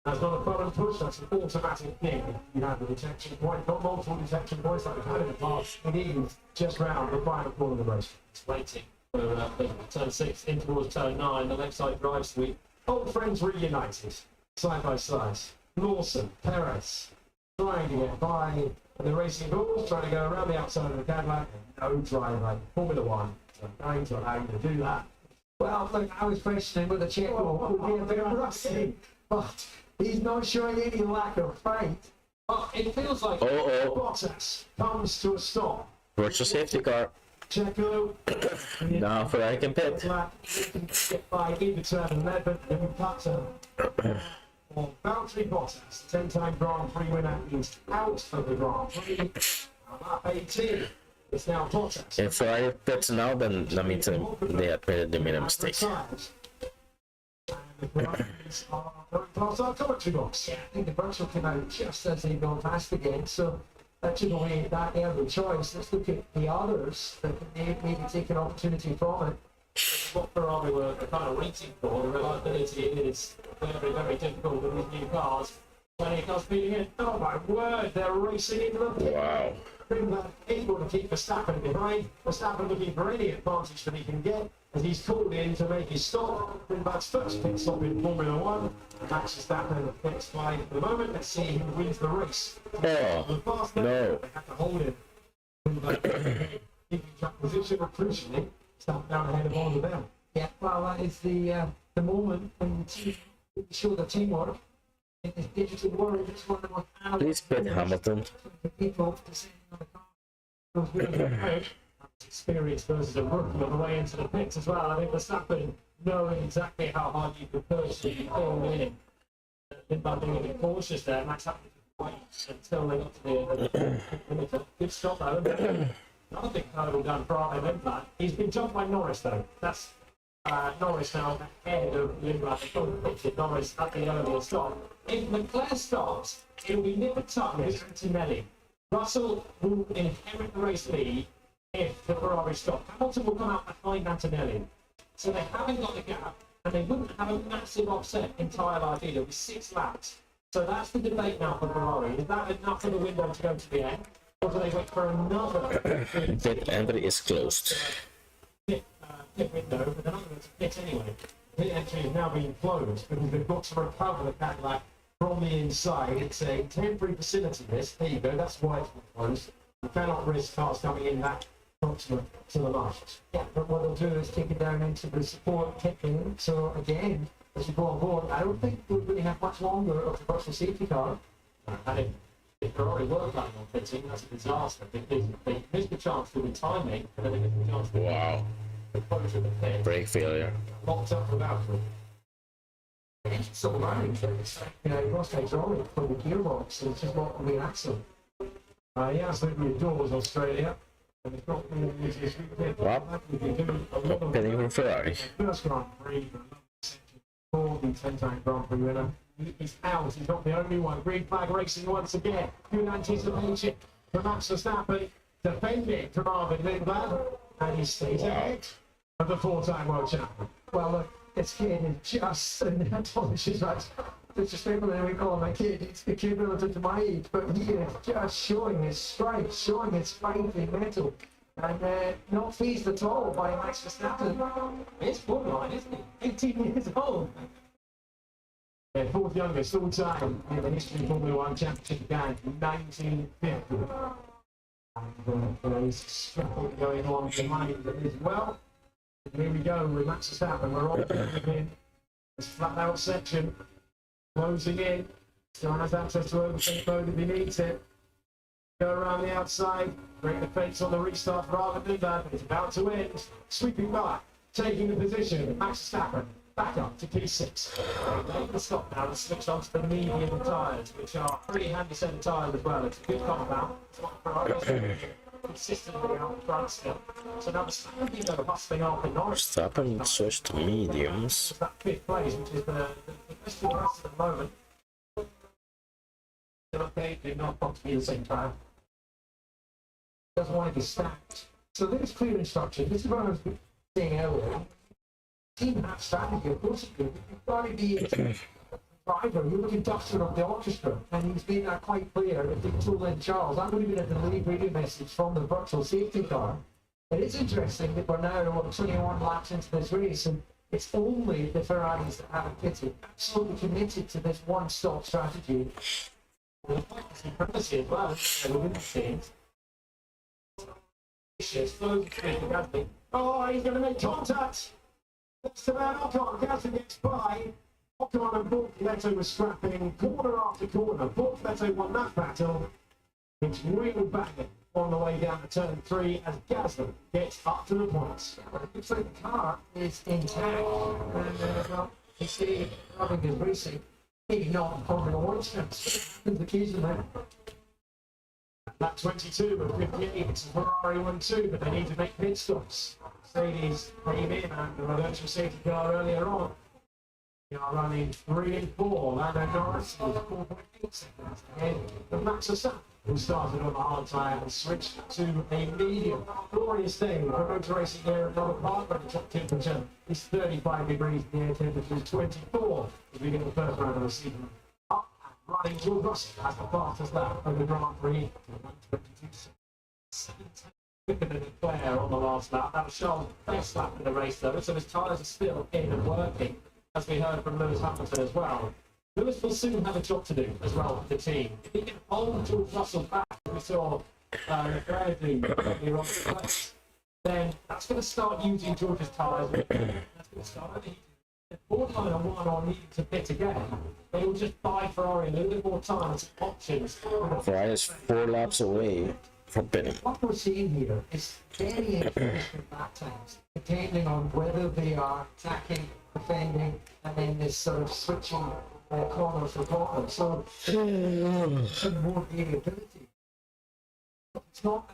That's not a button push, that's an automatic thing. You have the detection point, not multiple detection points like we've had in the past. It is just round the final corner of the race. It's waiting for turn 6 in towards turn 9, the left side drive sweep. Old friends reunited, side by side. Lawson, Perez, trying to get by the Racing Bulls, trying to go around the outside of the Cadillac, and no driver. Formula One, so going to allow you to do that. Well, look, I was questioning whether Checo would be a bit rusty, but he's not showing any lack of fight. Well, it feels like Bottas comes to a stop. Virtual safety car. Checo. Now Ferrari can pit. Get by into turn 11, then we cut for Valtteri Bottas, 10-time Grand Prix winner, is out of the Grand Prix. Lap 18. It's now Bottas. If Ferrari pits now, then that means they made a mistake. The Ferraris are going past our commentary box. Yeah, I think the virtual came out just as they go past again, so that took away that early choice. Let's look at the others that can maybe take an opportunity from it. What Ferrari were kind of waiting for, the reliability is very, very difficult with these new cars. When it comes speeding in, oh my word, they're racing into the pit. Wow. Able to keep Verstappen behind. Verstappen looking for any advantage that he can get as he's called in to make his stop. Greenback's first pit stop in Formula 1. Max Verstappen next flying at the moment. Let's see who wins the race. Oh, no. They have to hold him. Keeping track position, but crucially, start down ahead of all of them. Yeah, well, that is the moment when you show the teamwork. In this digital world, it's one of the most Please pit Hamilton. people to see on the car. Experience versus a rookie on the way into the pits as well. I think Verstappen knowing exactly how hard you could push and fall in. By being a bit cautious there, Max had to wait until they got to the end. Good stop though. Another big hurdle down for Arne Lindblad. He's been jumped by Norris though. That's Norris now ahead of Lindblad. They couldn't pitch it. Norris at the earlier stop. If Leclerc stops, it'll be nip and tuck with Antonelli. Russell will inherit the race lead if the Ferrari stop. Hamilton will come out behind Antonelli. So they haven't got the gap, and they wouldn't have a massive offset in tyre life either, with 6 laps. So that's the debate now for Ferrari. Is that enough for the window to go to the end? Or do they wait for another Pit entry is closed. pit window, but they're not going to pit anyway. Pit entry is now being closed because they've got to recover the Cadillac from the inside. It's a temporary facility, this. There you go, that's why it's been closed. You cannot risk cars coming in that proximate to the last. Yeah, but what they'll do is take it down into the support kitchen. So again, as you go on board, I don't think we'll really have much longer of the virtual safety car. And if Ferrari were planning on pitting, that's a disaster because they missed the chance for the timing and then they missed the chance for Wow. the closure of the pit. Brake failure. Locked up without it. It's so learning. You know, he lost hydraulic from the gearbox, so it's just not the axle. He absolutely adores Australia. And he's got Well, pitting from Ferrari. First Grand Prix, for the 10-time Grand Prix winner. He's out, he's not the only one. Green flag racing once again. Good anticipation for Max Verstappen, defending from Arne Lindblad, and he stays ahead of the 4-time world champion. Well, look, this kid is just, and I told she's right. Disrespectful that we call him a kid. It's the kid relative to my age, but he is just showing his stripes, showing his fighting metal, and not fazed at all by Max Verstappen. It's borderline, isn't he? 18 years old. Yeah, 4th youngest all time in the history of Formula 1 championship began in 1950. And there's struggle going on behind it as well. And here we go with Max Verstappen. We're all in this flat out section. Closing in, still has access to overtake mode if he needs it. Go around the outside, break the fence on the restart rather than that, but it's about to end. Sweeping back, taking the position, Max Verstappen back up to P6. Make the stop now and switch on to the medium tyres, which are pretty handy set of tyres as well. It's a good compound. It's what Ferrari consistently out front still. So now Verstappen though hustling off in Norris. Verstappen switched to mediums. That 5th place, which is the best in the rest at the moment. Okay, they've not got to be the same time. Doesn't want to be stacked. So there's clear instruction. This is what I was saying earlier. Team have strategy, of course it could. You've got to be a driver. You're the conductor of the orchestra, and he's been quite clear. If they told Lynn Charles, that would have been a delayed radio message from the virtual safety car. It is interesting that we're now 21 laps into this race, and it's only the Ferraris that haven't pitted. Absolutely committed to this one-stop strategy. Privacy as well, within the scenes. Oh, he's going to make contact. That's about Ocon. Gasly gets by. Ocon and Bortoleto were scrapping corner after corner. Bortoleto won that battle. It's real back on the way down to turn 3 as Gasly gets up to the points. It looks like the car is intact. And, well, you see, having his racing, maybe not on Formula 1 steps, occasionally. Lap 22 and 58, Ferrari won 2, but they need to make pit stops. Mercedes came in and the virtual safety car earlier on. They are running 3 and 4. Lando Norris is 4.8 seconds ahead of Max Verstappen, who started on a hard tire and switched to a medium. Glorious thing for motor racing here at Robert Park, where the top temperature is 35 degrees, the air temperature is 24 as we get the first round of the season. Up and running, George Russell has the fastest lap of the Grand Prix, 1:22.7 quicker than Leclerc on the last lap. That was Charles' best lap in the race, though, so his tyres are still in and working, as we heard from Lewis Hamilton as well. Lewis will soon have a job to do as well for the team. If he can hold George Russell back, as we saw Leclerc do earlier on the place, then that's going to start using George's tyres. That's going to start overheating. If borderline on one or needing to pit again, they will just buy Ferrari a little bit more time and options. Ferrari is 4 laps away from pitting. What we're seeing here is very interesting back times, depending on whether they are attacking, defending, and then this sort of switching corner for corner. So some more variability. It's not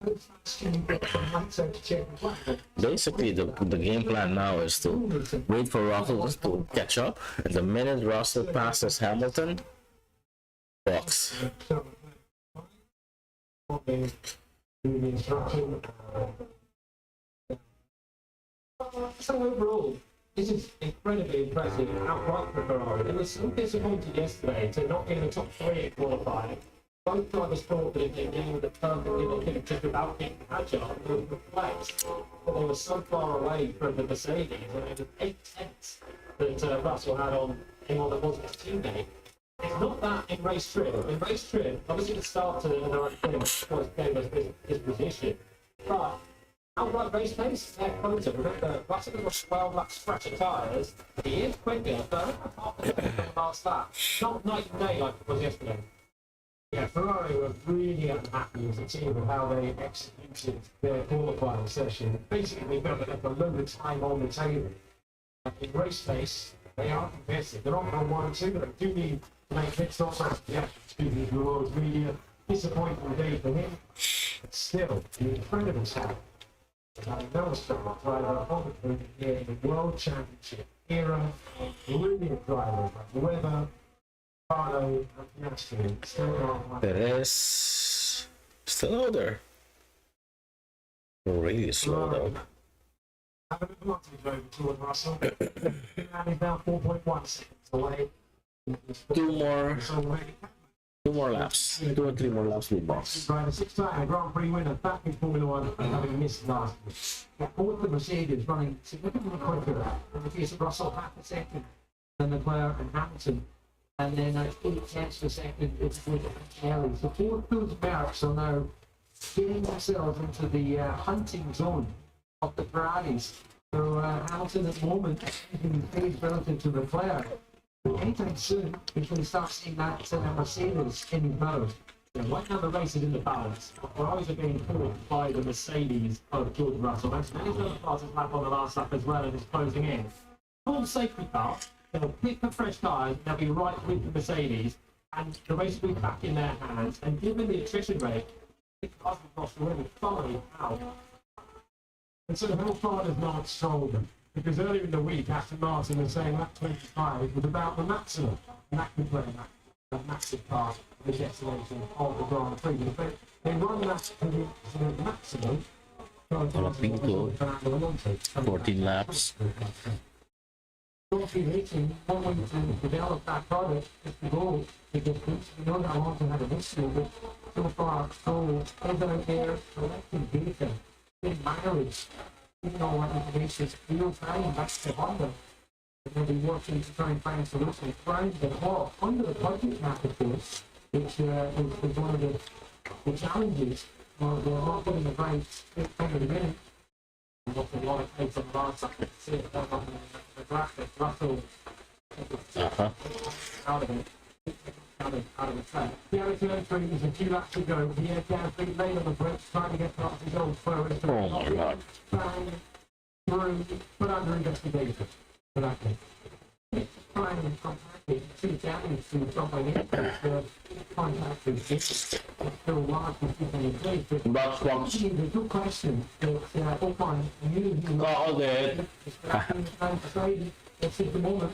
how fast can you get from lights out to check the plan. Basically, the game plan now is to wait for Russell to catch up, and the minute Russell passes Hamilton, box. So overall, this is incredibly impressive outright for Ferrari. It was so disappointing yesterday to not get in the top 3 at qualifying. Both drivers thought that if they knew the perfectly, they could have just about been agile and reflect. But they were so far away from the Mercedes, and it was 8 tenths that Russell had on anyone that wasn't his teammate. It's not that in race trim. In race trim, obviously the start to the right thing was gave us his position. But outright race pace, they're closer. Remember, Russell has got 12 lap stretch of tyres. He is quicker, but apart from the last lap, not night and day like it was yesterday. Yeah, Ferrari were really unhappy as a team with how they executed their qualifying session. Basically, they got a load of time on the table. In race pace, they are competitive. They're on for 1 and 2, but they do need to make pit stops. Yeah, speaking of the world's media, disappointing day for him. But still, an incredible talent. I know it's driver on in the World Championship era, brilliant drivers like Weber, Carlo, and Piastri, still on. Perez still out there. Really slow though. Have an advantage over George Russell. And he's now 4.1 seconds away. Two more laps. 2 or 3 more laps with box. Driver, 6-time Grand Prix winner, back in Formula 1, having missed last week. Both the Mercedes running significantly quicker in the case of Russell, half a second than Leclerc and Hamilton. And then 8 tenths per second it's with Kelly. So both those Mercs are now getting themselves into the hunting zone of the Ferraris. So Hamilton at the moment is in phase relative to Leclerc. But anytime soon, we can start seeing that Mercedes in his mode. Right now the race is in the balance. Ferraris are being pulled by the Mercedes of George Russell. And he's got the fastest lap on the last lap as well, and it's closing in. Full safety car, they'll pick the fresh tyres, they'll be right with the Mercedes, and the race will be back in their hands. And given the attrition rate, it's lost already 5 out. And so how far does Mark stroll them? Because earlier in the week, Aston Martin was saying lap 25 was about the maximum. And that could play that massive part of the destination of the Grand Prix. But they run that to the maximum. On a pink code, 14 laps. Dorothy Hitching, one way to develop that product is the goal. Because we know that Alonso had a history, but so far, so is out there collecting data, getting mileage. Even though what information is real time back to Honda, and they'll be working to try and find solutions. Trying to get off under the budget cap, of course, which is one of the challenges. They're not getting the right from the beginning. And lots a lot of things on the last side. See it on the graphic. Russell out of it. Out of the track. The other turn 3 is a few laps to go. He had down 3 lane on the brakes, trying to get past his own forward. Oh my god. Bang, through, put under investigation. For that case. trying to contact it, see damage to somebody else's contact with it. It's still large if you can engage it. Box. It's a good question. It's open. Oh, okay. Let's see the moment.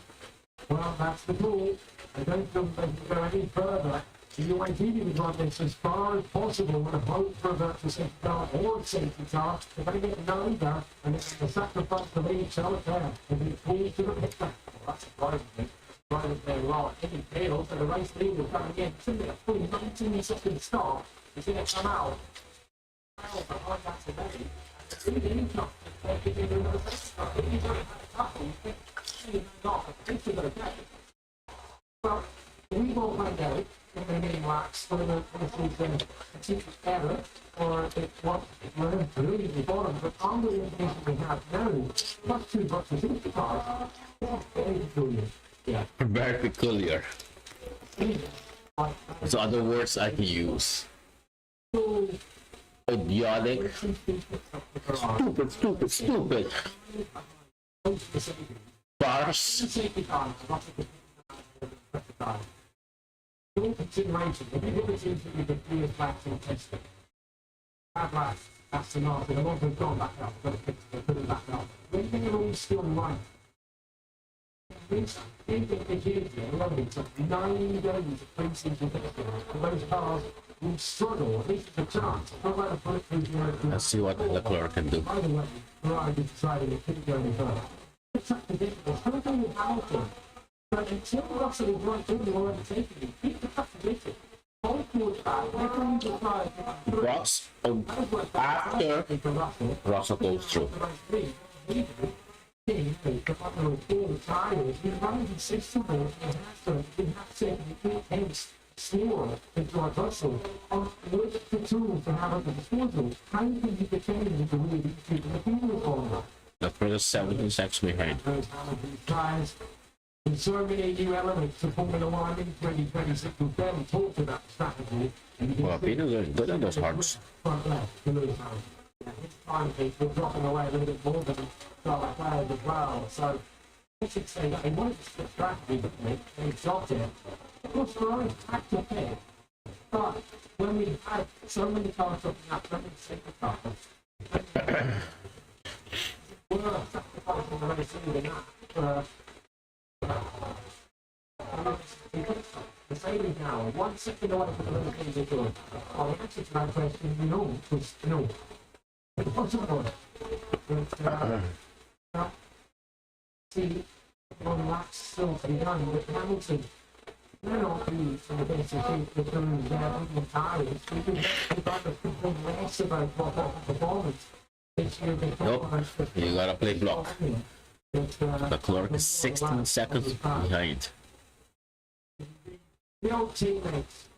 Well, that's the rule. I don't think they can go any further. You ideally would want this as far as possible when a boat reverts to safety car or safety car. If they get neither, and it's a sacrifice to leave each other there, and be pleased to the picture. Well, that's surprising. Right up there, well, any field, so the race leader coming in, it's only a fully 19-second start. He's going to come out. Well, behind that today. It's really income. They're giving him another safety car. If he's only had a couple, he's not. It's okay. Well, we won't find out in the main wax whether this is a secret error or it's what we're really at the bottom. But on the information we have now, plus 2 bucks a safety car, that's very peculiar. Yeah. Very peculiar. So other words I can use. Idiotic. Stupid. Farce. In consideration, if you look at the 3 years back in testing, that's the mark, and the ones who've gone back up, got to put it back up. When they're all still right, in the year, it took 9 days of pre-season testing, and those cars will struggle, at least a chance, not like a bulletproof European. Let's see what Leclerc can do. By the way, Ferrari decided it couldn't go any further. It's such ridiculous. How can you Hamilton? But until Russell is right in the overtaking him, people have to miss it. Both towards back, they're going to try. Box. After Russell goes through. Russell with the tools to have at the disposal. How do you think you could change it to really be keeping the field on The first 17 seconds behind. And so many new elements to Formula 1 in 2026. We barely talked about strategy. Well, Peter's doing good on those hards. Front left, to lose time. His timekeeper dropping away a little bit more than Charlotte players as well. So, I should say that they wanted to split strategy with me, and he dropped it. Of course, Ferrari had to pick. But when we had so many cars dropping up, so many safety cars, we're sacrificing the race in that. Mercedes now, 1 second away from the little things they're doing. Oh, the answer to that question, no, was no. It's possible. But, see, one last still to be done with Hamilton. They're not really from the basic thing they're doing their own tires. We've got to think less about what performance. This year they Nope, you gotta play block. The clerk is 16 seconds behind. The old teammates,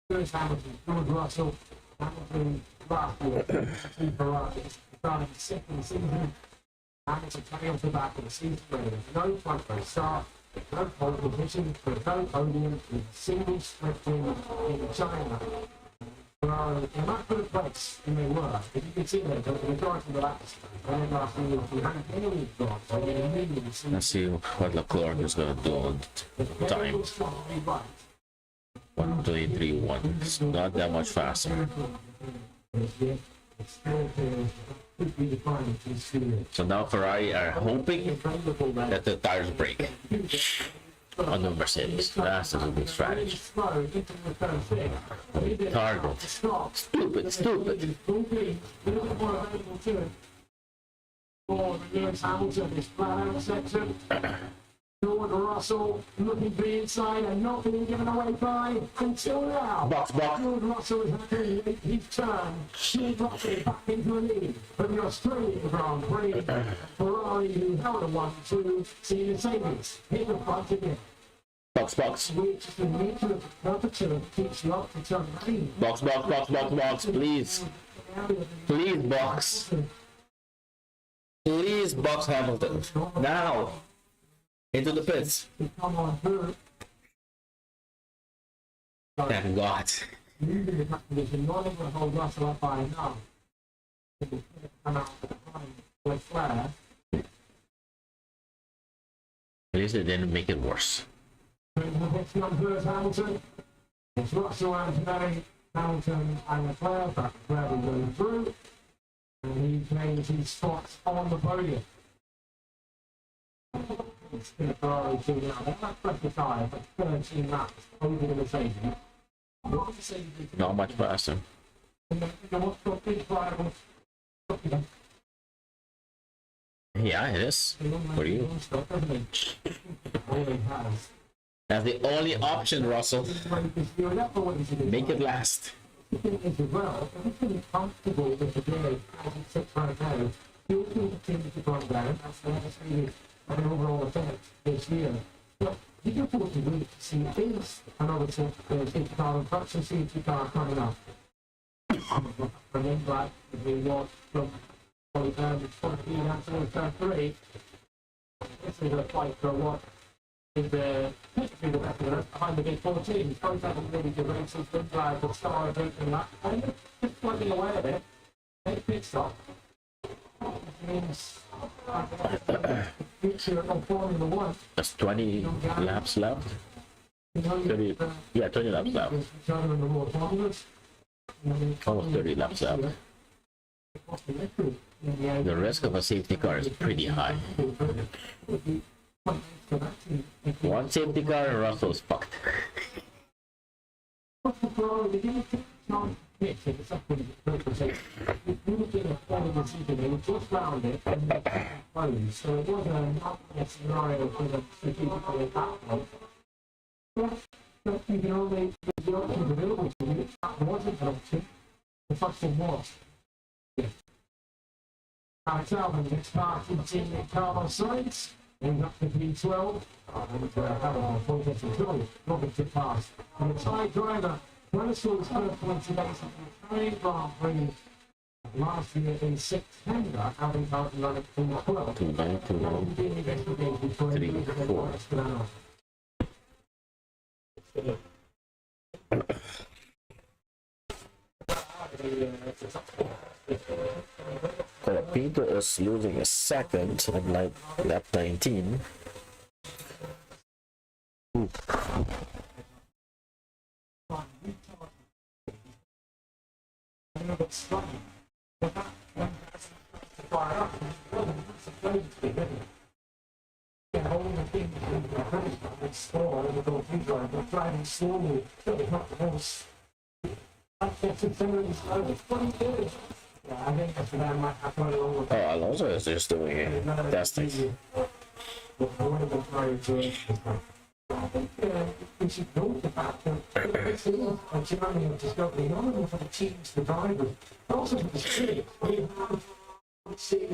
Lewis Hamilton, George Russell, Hamilton last year, two Ferraris, starting the second season. Hamilton coming off the back of the season where there was no front row start, no pole position, no podium, with single sprinting in China. Ferrari in much better place than they were. If you can see there, the majority of the laps, and then last year, we hadn't any drops, so we immediately see. Let's see what Leclerc is gonna do on time. 1:23.1. It's not that much faster. So now Ferrari are hoping that the tires break on the Mercedes. That's a good strategy. Target. Stupid. Lewis Hamilton is flat out section. George Russell looking to the inside and not being given away by until now. Box. George Russell is having to make his turn. George Russell back into the lead from the Australian Grand Prix. Ferrari, who held a 1-2, see the savings hit the front again. Box. Which is the nature of the temperature keeps you up to turn green. Box, please. Please, box. Please, box Hamilton. Now. Into the pits. Come on through. Thank God. Usually the condition not even going to hold Russell up by enough. Come out behind with Flair. At least it didn't make it worse. The next number is Hamilton. It's Russell and today. Hamilton and Leclerc, but Leclerc is going through. And he claims his spots on the podium. It's been a Ferrari team now. They're not 25, but 13 laps over the Mercedes. What Mercedes is Not much faster. what's got big rivals. Yeah, it is. For you. Really has. That's the only option, Russell. Make it last. The thing is as well, if you're comfortable with the day as it sits right now, you'll continue to go down. That's really an overall effect this year. But you do want to wait to see is another safety car and perhaps a safety car coming up. And then back if we walk from 14 after turn 3. This is a fight for what is the typically the best of us behind the big 14. Both haven't really good races, been glad to start opening that. And just plugging away at it, make pit stop. Which means future of Formula 1. There's 20 laps left. 30, yeah, 20 laps left. Almost 30 laps left. The risk of a safety car is pretty high. One safety car and Russell's fucked. So it was a scenario for the strategically attack one. But you can only the options available to you. That wasn't an option. The first one was. Alex Albon gets past in team Carlos Sainz. Ends up to P12. And Hamilton points to Joey. Robin to pass. And the tie driver, Russell's first point today from Grand Prix last year in September, having started running from 12. 2 9, 2 9, 3, 4. Peter is losing a second in like lap 19. Ooh. I think that's what I might have to along with. Oh, Alonso is just doing it. Testing. We should note the fact that this is a journey of discovery, not only for the teams, the drivers, but also for the street. We have, let's say,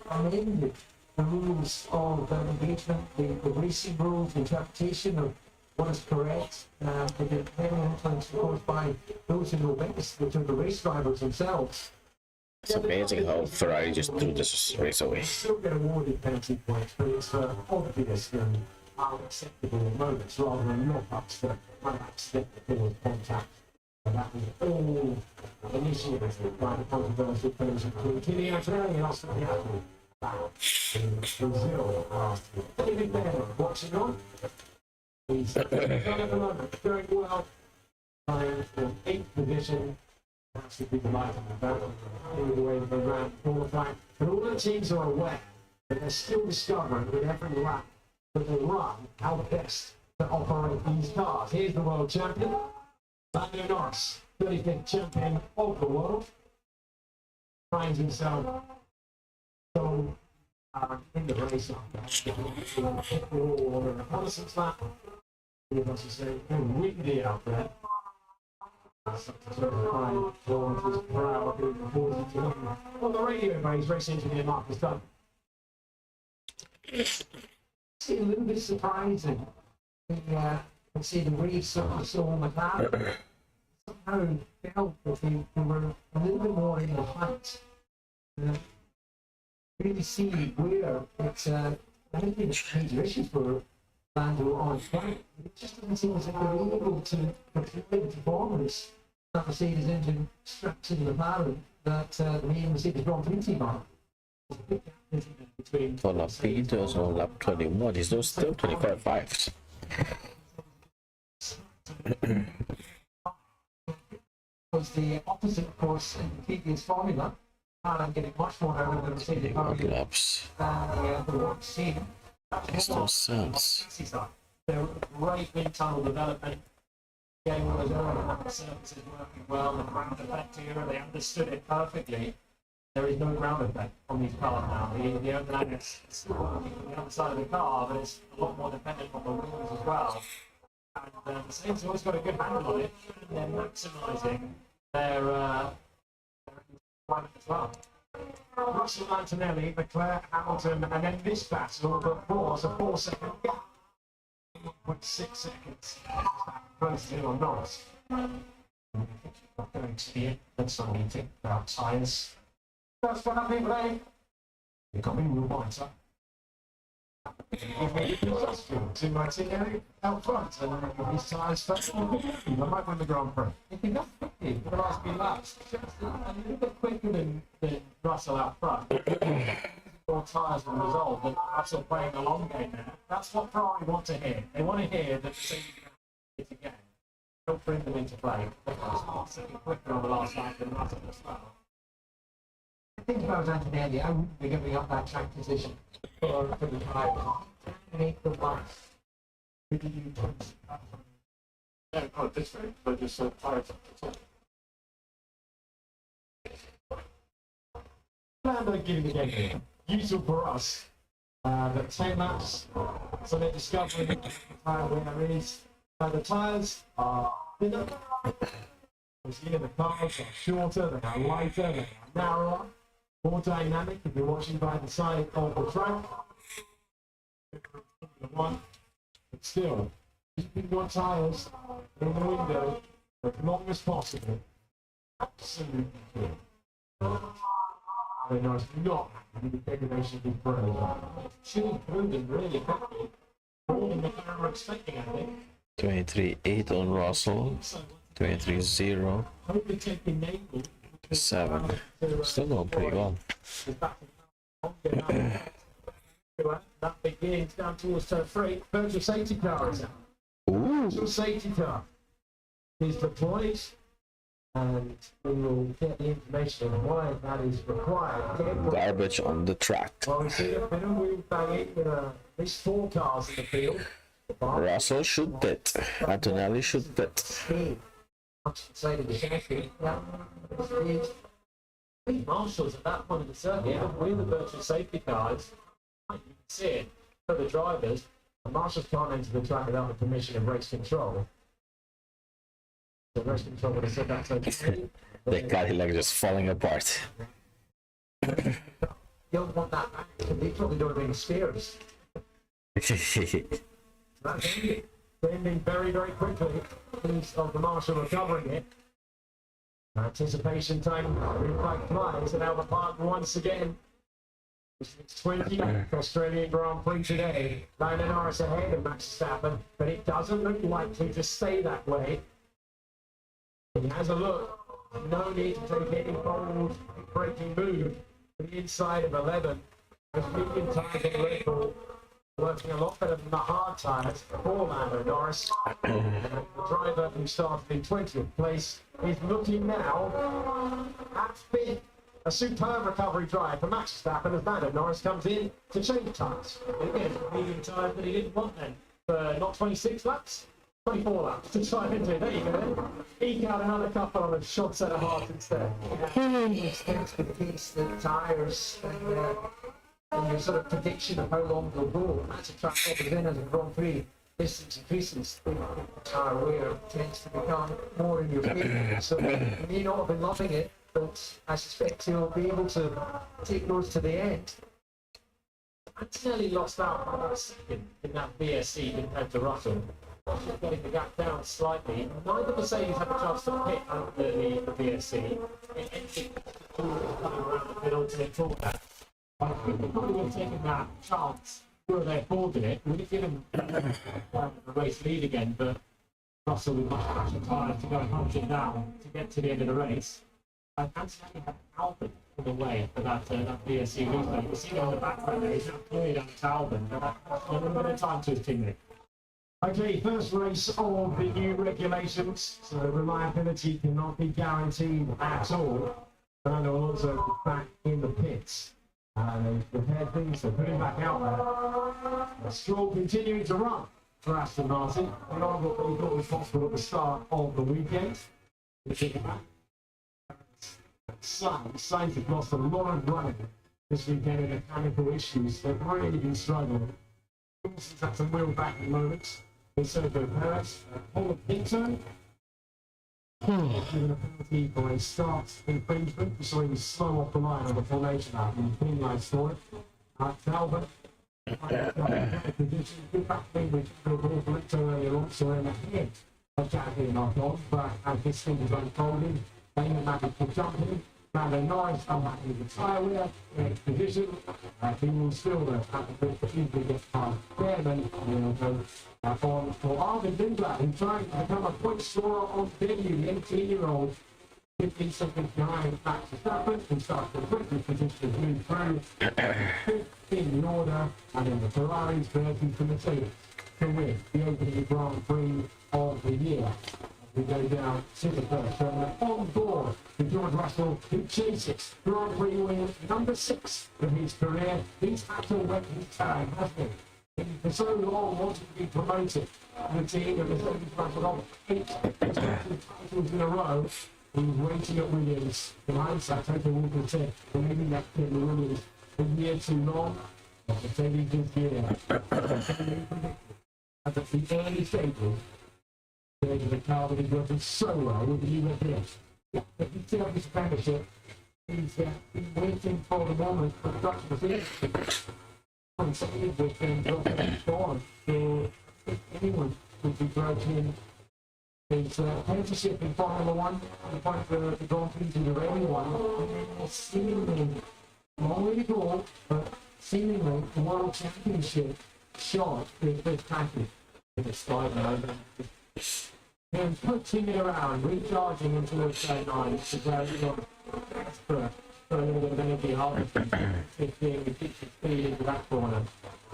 amended the rules of engagement, the racing rules, the interpretation of what is correct, but they're heavily influenced, of course, by those who know best, which are the race drivers themselves. It's amazing how Ferrari just threw this race away. Still get awarded penalty points, but it's obvious and unacceptable moments rather than knock-ups that unacceptable forward contact. And that was all initiated by the controversial players including Kimi Antonelli and Oscar Piastri in Brazil last year. David Baird watching on. He's done at the moment very well. Trying for 8th position. Absolutely delighted with that. The way they ran qualifying. And all the teams are aware that they're still discovering with every lap that they run how best to operate these cars. Here's the world champion, Lando Norris, 35th champion of the world. Finds himself so in the race on the reconnaissance lap. He wants to say, oh, windy out there. On the radio, by his race engineer Marcus Dunn. It's a little bit surprising. We can see the Reeves saw McLaren. Somehow felt that they were a little bit more in the height. Really see where it's I think it's major issue for Lando on track. It just doesn't seem as if they're able to complete the performance that Mercedes engine strapped to the McLaren that the main Mercedes Grand Prix team are. Between Torpedoes on lap 21. He's still 25.5. Was the opposite course in the previous formula, and I'm getting much more out of the Mercedes car than Laps. the one seen. Makes no sense. the great wind tunnel development, getting all those aerodynamic services working well, the ground effect here, they understood it perfectly. There is no ground effect on these cars now. The aerodynamics is still working on the other side of the car, but it's a lot more dependent on the wheels as well. And Mercedes always got a good handle on it, and they're maximising their requirement as well. Russell, Antonelli, Leclerc, Hamilton, and then this battle, but was a 4-second gap. 1.6 seconds. Close to or not. Not going to the end. That's not anything about tyres. That's what happened, Blake. You're coming real white, to Martinelli out front, and his tyres first. I might win the Grand Prix. If he got 50 for the last few laps, just a little bit quicker than Russell out front. More tyres will resolve, and Russell playing a long game there. That's what Ferrari want to hear. They want to hear that the Mercedes can hit again. Don't bring them into play. They're quicker on the last lap than Russell as well. I think if I was Antonelli, I wouldn't be giving up that track position for the driver. Make the life. Yeah, not this way, but just tyres up. Lando giving the game here. Useful for us. The 10 laps, so they're discovering the tyre winner is. The tyres are thinner. The cars are shorter, they are lighter, they are narrower, more dynamic if you're watching by the side of the track. But still, keeping your tyres in the window as long as possible. Absolutely good. They're not having the degradation of the pro. Shooting through them really quickly. More than they were expecting, I think. 23.8 on Russell. 23.0. Hopefully taking Naples. 7. Still going pretty well. That begins down towards turn 3. Virtual safety car is out. Virtual safety car is deployed, and we will get the information on why that is required. Garbage on the track. Well, we see a bit of wheel banging with at least 4 cars in the field. Russell should pit. Antonelli should pit. Speed. Outside of the champion. Yeah. Speed. These marshals at that point of the circuit, even with the virtual safety cars, you can see it for the drivers. The marshals can't enter the track without the permission of race control. So race control would have said that's okay. The Cadillac just falling apart. You don't want that back. They probably don't have any spares. That's it. Bending very, very quickly. Piece of the marshal recovering it. Anticipation time. Green flag flies, and Albert Park once again. It's 29th Australian Grand Prix today. Lando Norris ahead of Max Verstappen, but it doesn't look likely to stay that way. He has a look. No need to take any bold breaking move to the inside of 11. As medium tires in Red Bull working a lot better than the hard tires for Lando Norris. The driver who started in 20th place is looking now at 5th. A superb recovery drive for Max Verstappen as Lando Norris comes in to change tyres. Again, medium tyres that he didn't want then. For not 26 laps, 24 laps to try and do. There you go then. Eke out another couple on a short set of hearts instead. It's tends to the case that tyres and your sort of prediction of how long they'll go. That's a track over then as a Grand Prix. Distance increases, the tyre wear tends to become more in your favour. So you may not have been loving it, but I suspect he'll be able to take those to the end. Antonelli lost out by about a second in that VSC compared to Russell. Russell getting the gap down slightly. Neither Mercedes had a chance to pit under the VSC. It ended coming around the middle to their that. I think they probably would have taken that chance were they afforded it. Would have given the race lead again, but Russell with much faster tyres to go 100 down to get to the end of the race. And Antonelli had an Alpine from the way for that BSC replay. You see it on the background there, he's not cleared on Talbot, but that's a little bit of time to his teammate. Okay, first race of the new regulations, so reliability cannot be guaranteed at all. Fernando Alonso back in the pits. They've prepared things to put him back out there. Stroll continuing to run for Aston Martin. Beyond what they thought was possible at the start of the weekend. Sainz have lost a lot of running this weekend in mechanical issues. They've really been struggling. Wilson's had some wheel back at the moment. Sergio Perez, Paul Pinto, given a penalty for a start infringement. We saw him slow off the line on the formation out and green light for it. Talbot, good battling with Paul Pinto earlier on, so in ahead of Jackie knocked on, but as this thing was unfolding, they managed to jump in. Lando Norris unhappy with the tyre wear, next position. He will still have to easily get past Behrman. On for Arvid Lindblad, who's trying to become a point scorer on debut, the 18-year-old. 15 seconds behind Max Verstappen, who starts to quickly position to move through. Fifth in the order, and then the Ferraris versus the Mercedes to win the opening Grand Prix of the year. We go down to the first turn on board with George Russell, who chases Grand Prix win number 6 of his career. He's had to wet his time, hasn't he? He for so long wanted to be promoted to the team, and Mercedes rattled on 8 titles in a row. He was waiting at Williams. In hindsight, Toto Wolff said, well, maybe that kid Williams a year too long. But Mercedes this year, at the early stages, the car that he's working so well with the US. Yeah, but he's still his premiership. He's been waiting for the moment for the Dutch Mercedes. Mercedes with them gone. So if anyone would be broken his apprenticeship in Formula One, the point for the Grand Prix to the early one, seemingly not really cool, but seemingly the World Championship shot with this package. It's slide now. And pushing it around, recharging into the straight line, which is where you got for a little bit of energy harvesting, 15 with 60 speed into that corner.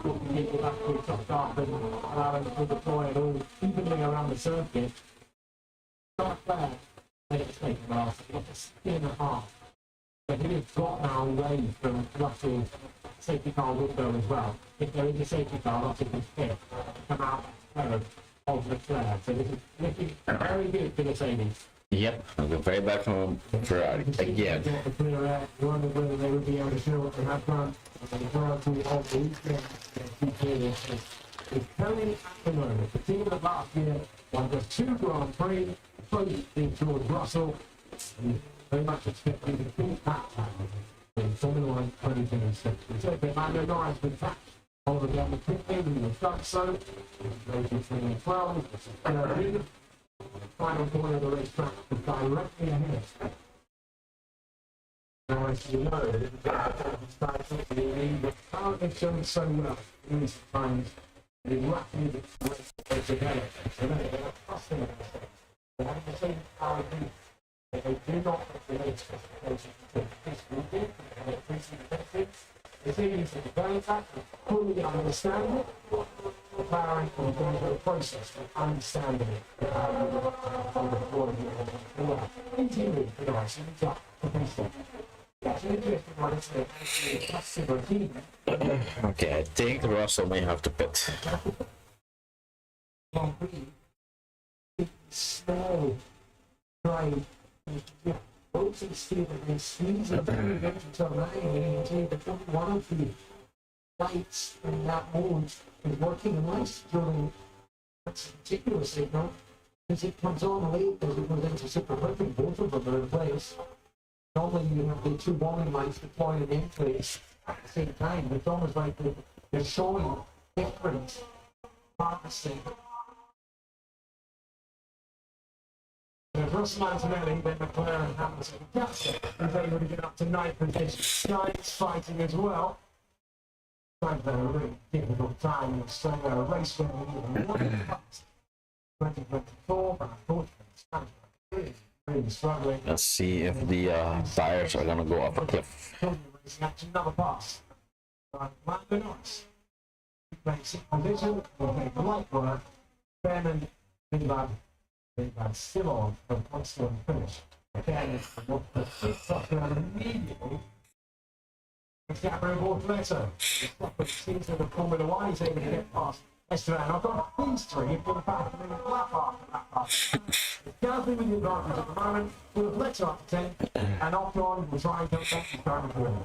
Walking people back to the top start and allowing to deploy it all evenly around the circuit. Not fair. Made a mistake in the last, it's a spin and a half. But he has got now away from Russell's safety car window as well. If there is a safety car, Russell can fit, come out of Leclerc. So this is looking very good for Mercedes. Yep, I'll go very back from Ferrari again. Wonder whether they would be able to show what they have done. The majority of the weekend is coming at the moment. The team that last year won just 2 Grand Prix, both in George Russell. Very much expecting to beat that time in Formula 1 2026. So Lando Norris with that. Over down the pit lane, we have done so. Race 12, the final corner of the racetrack is directly ahead. Now, as you know, the car is showing so well in these times. It rapidly race together. So they're trusting it. They're having the same car as they do not have the latest specifications to this weekend, and they're increasing the benefits. The series is very fast, fully understand it, preparing for the process of understanding it. Continue the race and jump the basic. That's an interesting one, isn't it? Passive routine. Okay, I think Russell may have to pit. Slow, dry, both of the speed and squeeze and very good to line and indeed the one of the lights in that mode is working nice during that particular signal because it comes on late as it goes into super quickly. Both of them are in place. Normally you have the 2 warning lights deployed in place at the same time. It's almost like they're showing different harvesting. Russell Antonelli, then McLaren and Hamilton. Gasser is able to get up to 9th position. Sainz fighting as well. Sainz had a really difficult time in starting a race when he won 2024, but unfortunately, Really struggling. Let's see if the tires are gonna go off a cliff. Racing another pass. Lando Norris. Makes it position. Will make light work. Behrman, Lindblad still on, but wants to finish. Again, what the six up immediately. It's Gabriel Bortoletto. It seems that the Formula One is able to get past Esteban. I've got these three in the back and then the lap after that pass. Gasly with the advantage at the moment, with Letter up to 10, and Ocon will try and come back to starting to win.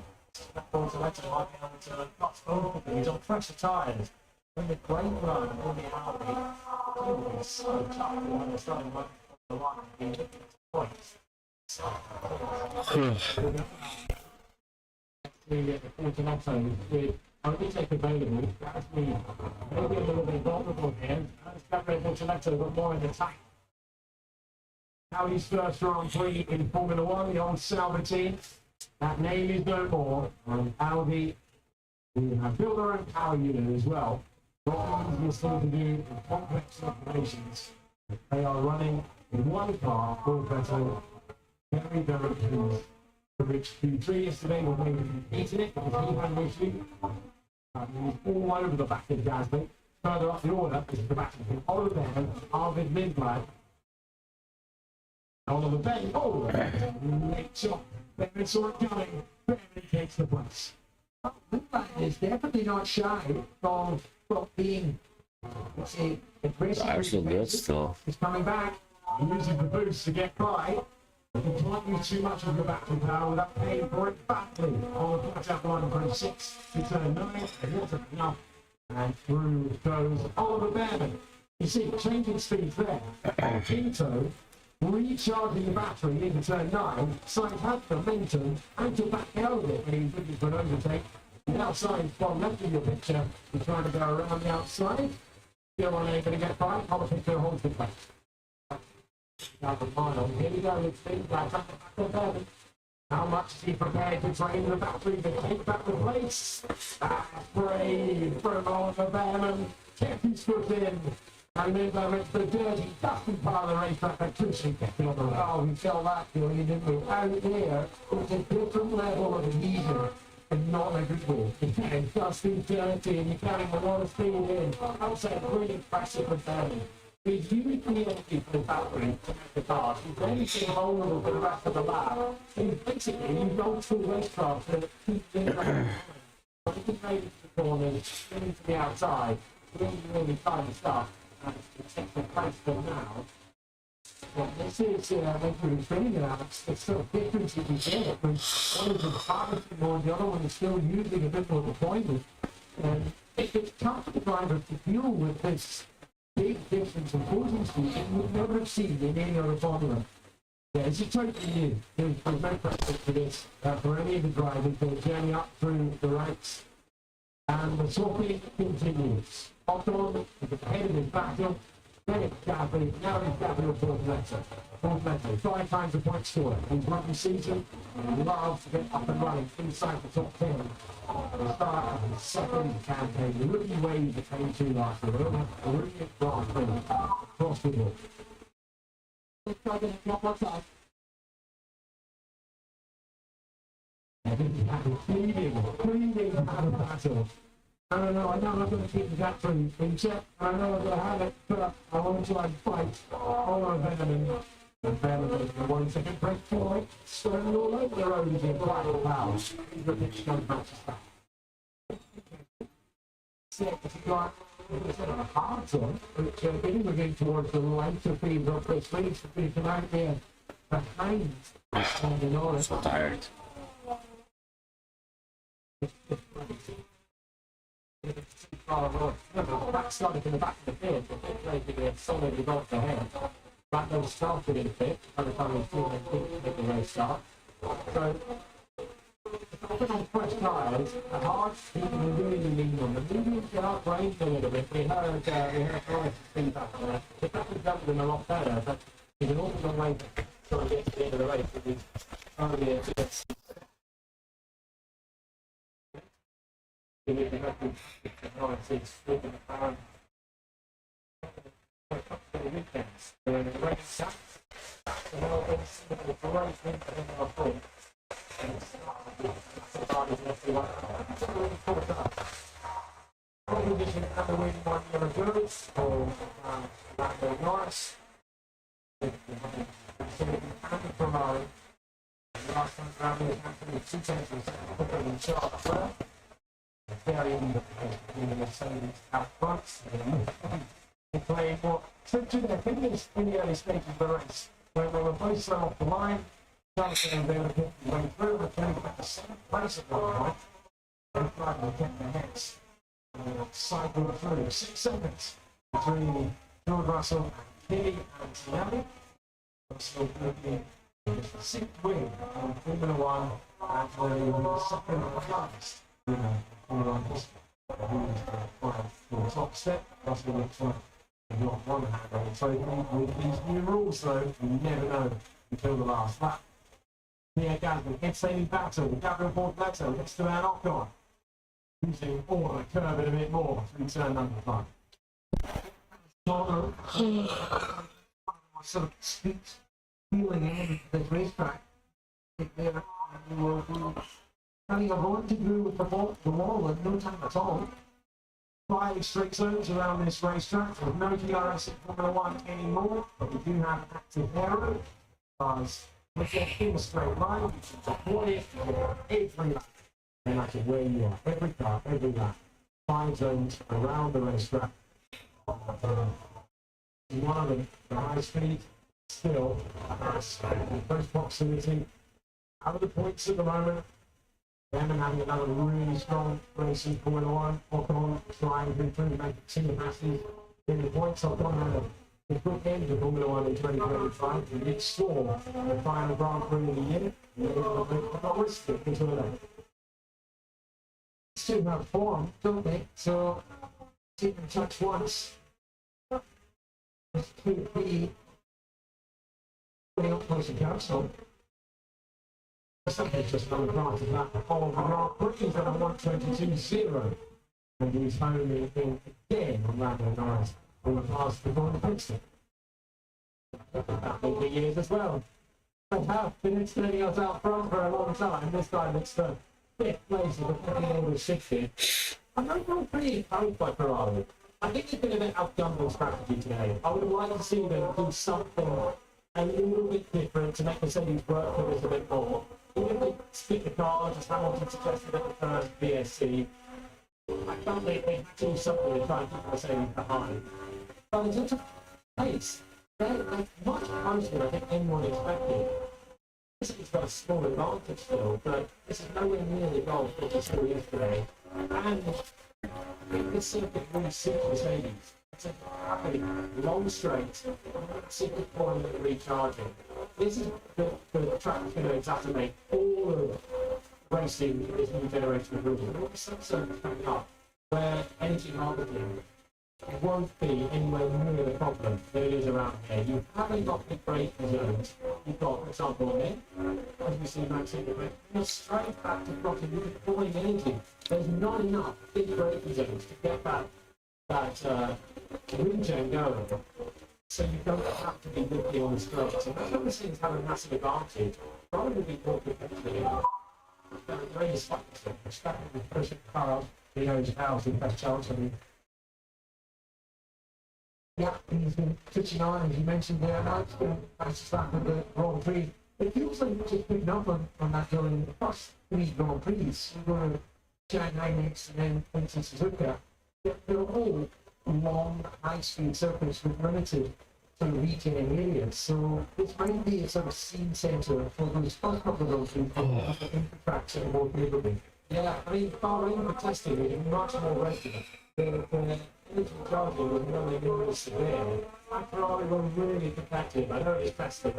Bortoletto might be able to not over, but he's on fresher tyres. When the great run on the Audi, it's so tough to understand what the line is looking at points. The Fortunato with only take available, that's me maybe a little bit vulnerable here. As Gabriel Fortunato got more in the tank. Audi's first Grand Prix in Formula One, the old Sauber team. That name is no more. And Audi, who have built their own power unit as well. Not the easiest thing to do in complex operations. They are running in one car, full petrol, very, very pleased. Which Q3 yesterday was maybe beating it because he had an issue. He was all over the back of Gasly. Further up the order is the back of him. Oliver Behrman, Arvid Lindblad. Oliver Behrman, oh, late shot. Behrman saw it coming. Behrman takes the place. Lindblad is definitely not shy of being, let's say, aggressive. Tires look good still. He's coming back. He uses the boost to get by. You can't use too much of your battery power without paying for it badly. On the flat line from 6 to turn 9, and wasn't enough. And through goes Oliver Behrman. You see, changing speeds there. Pinto recharging the battery into turn 9. Sainz had the momentum and to back out of it when he was looking for an overtake. Now Sainz gone left in your picture. He's trying to go around the outside. Still unable to get by. Pinto holds the place. Now the final. Here we go. It's Lindblad back to Behrman. How much is he prepared to drain the battery to take back the place? That's brave from Oliver Behrman. Kept his foot in. And Lindblad went for the dirty, dusty part of the racetrack that Christian kept it on the road. Oh, he felt that feeling, he didn't move. Out there, it's a different level of leisure. And not a good way. It's dusty, dirty, and you're carrying a lot of speed in. I would say really impressive with Behrman. If you need energy for the battery to make the car, you've anything vulnerable for the rest of the lap. And basically, you go through racecraft to keep things up. But if you made it to the corners, into the outside, really tiny stuff, and it's takes the place for now. But this is, when you're training it out, it's sort of difference you can get. When one is in harvesting more, the other one is still using a bit more deployment. And it's tough for the driver to deal with this big difference in cruising speed that you would never have seen in any other formula. Yeah, it's just totally new. There's no precedent for this for any of the drivers. They're journey up through the ranks, and the swapping continues. Ocon is ahead of his battle. Then it's Gabriel. Now it's Gabriel Bortoletto. 5 times the point scorer. He's run the season and loves to get up and running inside the top 10. The start of the second campaign. The rookie wave that came to last year. A brilliant Grand Prix across the board. Let's try to get a couple of times. I think he had a pleading out of battle. I don't know, I know I'm going to keep the battery in check. I know I'm going to have it, but I want to try and fight Oliver Behrman. And Behrman in the 1 second break for it. Swerving all over the road again, quite a power. He's the pitch going back to back. If you got a hard one, which is moving towards the right to feed up the space to feed them out there behind. I'm so tired. That started in the back of the pit, the pit rating had solidly got the head. That then started in the pit, by the time he make the race start. So, often on fresh tyres, the hard speed will really lean on the medium to outrange a little bit. We heard Forrest's feedback on that. If that was done them a lot better, but he's an awful long way to try and get to the end of the race with his earlier jets. it's a great thing for him, I think. And it's not really cool stuff. Competition number 1 year ago for Lando Norris. Ferrari. Last time around the country, 2 tenths in shot as well. Very in the same out front. They played what took to their fingers in the early stages of the race. When they were both slow off the line, Jonathan and they were getting the way through, but then at the same place at one point, they tried to get their heads. Cycled through 6 seconds between George Russell and Kimi and Tiani. Russell looking the 6th win on Formula 1 and the second highest winner in Formula 1 history. For the top step, Russell looks like he got one hand on the trophy. With these new rules, though, you never know until the last lap. Pierre Gasly head sailing battle with Gabriel Bortoleto next to Van Ocon, using all the curve it a bit more through turn number 5. Sort of speaks feeling in this racetrack. You will be having a lot to do with the wall at no time at all. 5 straight zones around this racetrack. There's no DRS in Formula 1 anymore, but we do have active aero. Because if you're in a straight line, you should support it every lap. No matter where you are, every car, every lap, 5 zones around the racetrack. One of them, the high speed, still has close proximity. Out of the points at the moment, them having another really strong race in Formula 1. Ocon trying to improve, make it 2 passes in the points. Ocon had a good end to Formula 1 in 2025. He did score the final Grand Prix of the year. They're not risking it until then. Still have form, don't they? So, keep in touch once. This could be putting up close to council. Something just on the part of that. All of the Grand Prix is at a 1:22.0. And he's home in again on Lando Norris on the pass before the pit stop. That will be years as well. They have been extending us out front for a long time. This time it's the 5th place of the pecking order shifted. I'm not pretty encouraged by Ferrari. I think they've been a bit outgunned on strategy today. I would like to see them do something a little bit different to make Mercedes work for this a bit more. Even if they split the cars, as Hamilton suggested at the first BSC, I don't think they do something to try and keep Mercedes behind. But in terms of pace, they're much closer than I think anyone expected. Mercedes got a small advantage still, but this is nowhere near the goal that we saw yesterday. And this circuit really suits Mercedes. It's a rapid, long straight, super point and recharging. This is the track that's going to exacerbate all of racing in this new generation of rules. There will be some circuits coming up where energy marketing won't be anywhere near the problem that it is around here. You haven't got big braking zones. You've got, for example, as we see Max Ingram, you're straight back to blocking, you're deploying energy. There's not enough big braking zones to get that regen going. So you don't have to be looking on the straight. So those other things have a massive advantage. Rather than be more competitive, very slightly, starting with pushing cars, he knows how's the best chance. I mean, yeah, he's been touching on, as you mentioned there, now it's been nice to start with the Grand Prix. It feels like we're just picking up on that during the first 3 Grand Prix. We were Shanghai next and then into Suzuka. They're all long, high-speed circuits with limited sort of retaining areas. So this might be a sort of scene centre for those first couple of Grand Prix tracks that are more favourable. Yeah, I mean, Bahrain for testing is much more regular. The energy charging was nowhere near as severe. And Ferrari were really competitive. I know it's testing.